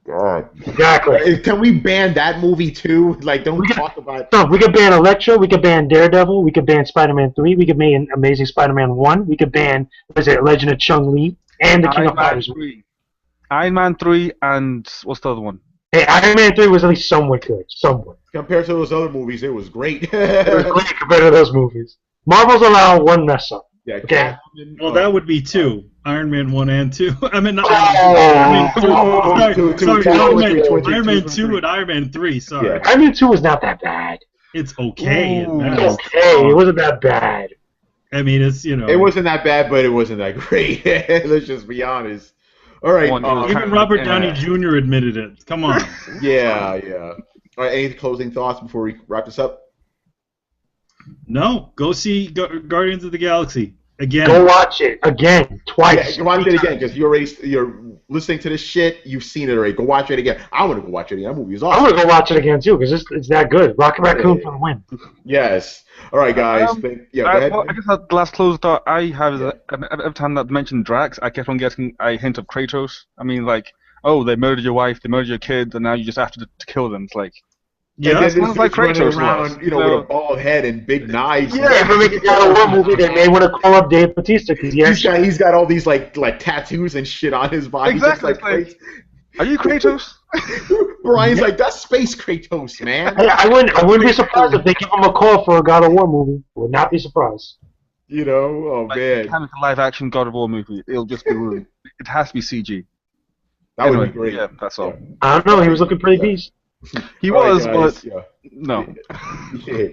God. Exactly. Can we ban that movie too? Like, don't talk about. No, we could ban Electra. We could ban Daredevil. We could ban Spider-Man 3. We could ban Amazing Spider-Man 1. We could ban Legend of Chung-Li and the King of Fighters. Iron Man 3 and what's the other one? Hey, Iron Man 3 was at least somewhat good. Somewhat. Compared to those other movies, it was great. It was great compared to those movies. Marvel's allowed one mess up. Yeah, okay. Well, that would be 2. Iron Man 1 and 2. I mean, not Iron Man 2. Sorry, Iron Man 2 and Iron Man 3, sorry. Yeah. Iron Man 2 was not that bad. It's okay. It's okay. It wasn't that bad. I mean, it's, It wasn't that bad, but it wasn't that great. Let's just be honest. All right. Even Robert Downey Jr. admitted it. Come on. Yeah. All right. Any closing thoughts before we wrap this up? No. Go see Guardians of the Galaxy again. Go watch it again, twice. Yeah, watch it again because you're listening to this shit. You've seen it already. Go watch it again. I want to go watch it again. That movie is awesome. I want to go watch it again too because it's that good. Rocket Raccoon for the win. Yes. All right, guys. Go ahead. I guess the last closing thought I have is every time that I mentioned Drax, I kept on getting a hint of Kratos. I mean, like, oh, they murdered your wife, they murdered your kids, and now you just have to kill them. It's like, yeah, that sounds like Kratos around, with a bald head and big knives. Yeah, if we make a God of War movie, they may want to call up Dave Bautista because he's got all these like tattoos and shit on his body. Exactly. Are you Kratos? Brian's like, that's Space Kratos, man. I wouldn't be surprised if they give him a call for a God of War movie. I would not be surprised. Oh man. Kind of a live-action God of War movie. It'll just be ruined. It has to be CG. That would be great. Yeah, that's all. I don't know. He was looking pretty beast. He was, but no. Yeah.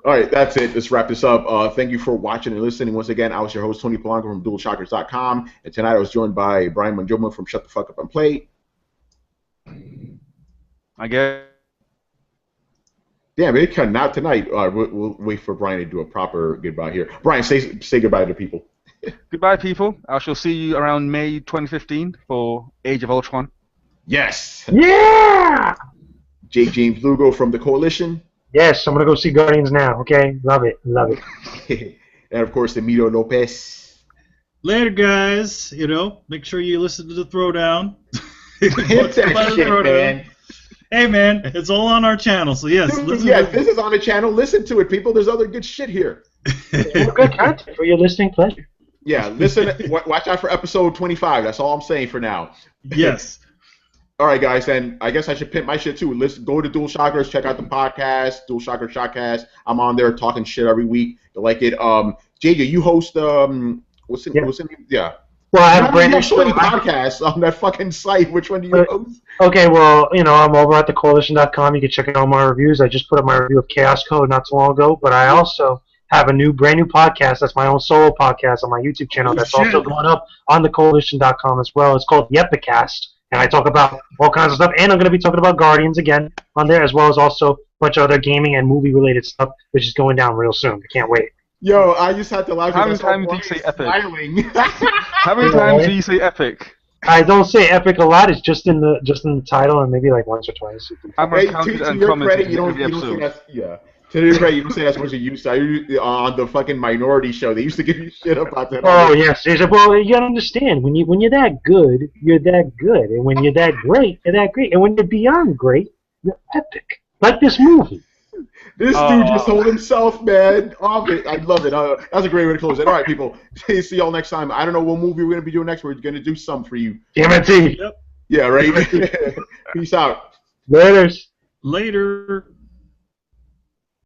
All right, that's it. Let's wrap this up. Thank you for watching and listening. Once again, I was your host, Tony Polanco from DualShockers.com, and tonight I was joined by Brian Munjoma from Shut the Fuck Up and Play. I guess. Damn, it cutting out tonight. We'll wait for Brian to do a proper goodbye here. Brian, say goodbye to people. Goodbye, people. I shall see you around May 2015 for Age of Ultron. Yes. Yeah. JakeJames Lugo from the Koalition. Yes, I'm gonna go see Guardians now. Okay, love it. And of course, Emilio Lopez. Later, guys. Make sure you listen to the Throwdown. Hit that shit, man. Hey, man, it's all on our channel, so yes. This is on the channel. Listen to it, people. There's other good shit here. Good content for your listening pleasure. Yeah, listen. Watch out for episode 25. That's all I'm saying for now. Yes. All right, guys, and I guess I should pimp my shit too. Go to DualShockers, check out the podcast, DualShockers Shotcast. I'm on there talking shit every week. You like it. JJ, you host what's the name? Yeah. Well, I have a brand new so many podcasts on that fucking site. Which one do you host? Okay, well, I'm over at thecoalition.com. You can check out all my reviews. I just put up my review of Chaos Code not too long ago, but I also have a brand new podcast. That's my own solo podcast on my YouTube channel. That's also going up on thecoalition.com as well. It's called the Epicast. And I talk about all kinds of stuff, and I'm going to be talking about Guardians again on there, as well as also a bunch of other gaming and movie-related stuff, which is going down real soon. I can't wait. Yo, I just had to laugh. How many times do you say epic? How many times do you say epic? I don't say epic a lot. It's just in the title, and maybe like once or twice. To your credit, you don't say that. Yeah. Tony, right, you don't say that's what you used to. On the fucking Minority show, they used to give you shit about that. Oh yes, well you gotta understand when you're that good, you're that good, and when you're that great, you're that great, and when you're beyond great, you're epic. Like this movie. This dude just told himself, man, off it. I love it. That's a great way to close it. All right, people. See y'all next time. I don't know what movie we're gonna be doing next. We're gonna do some for you. TMNT. Yep. Yeah, right. Peace out. Later. Later.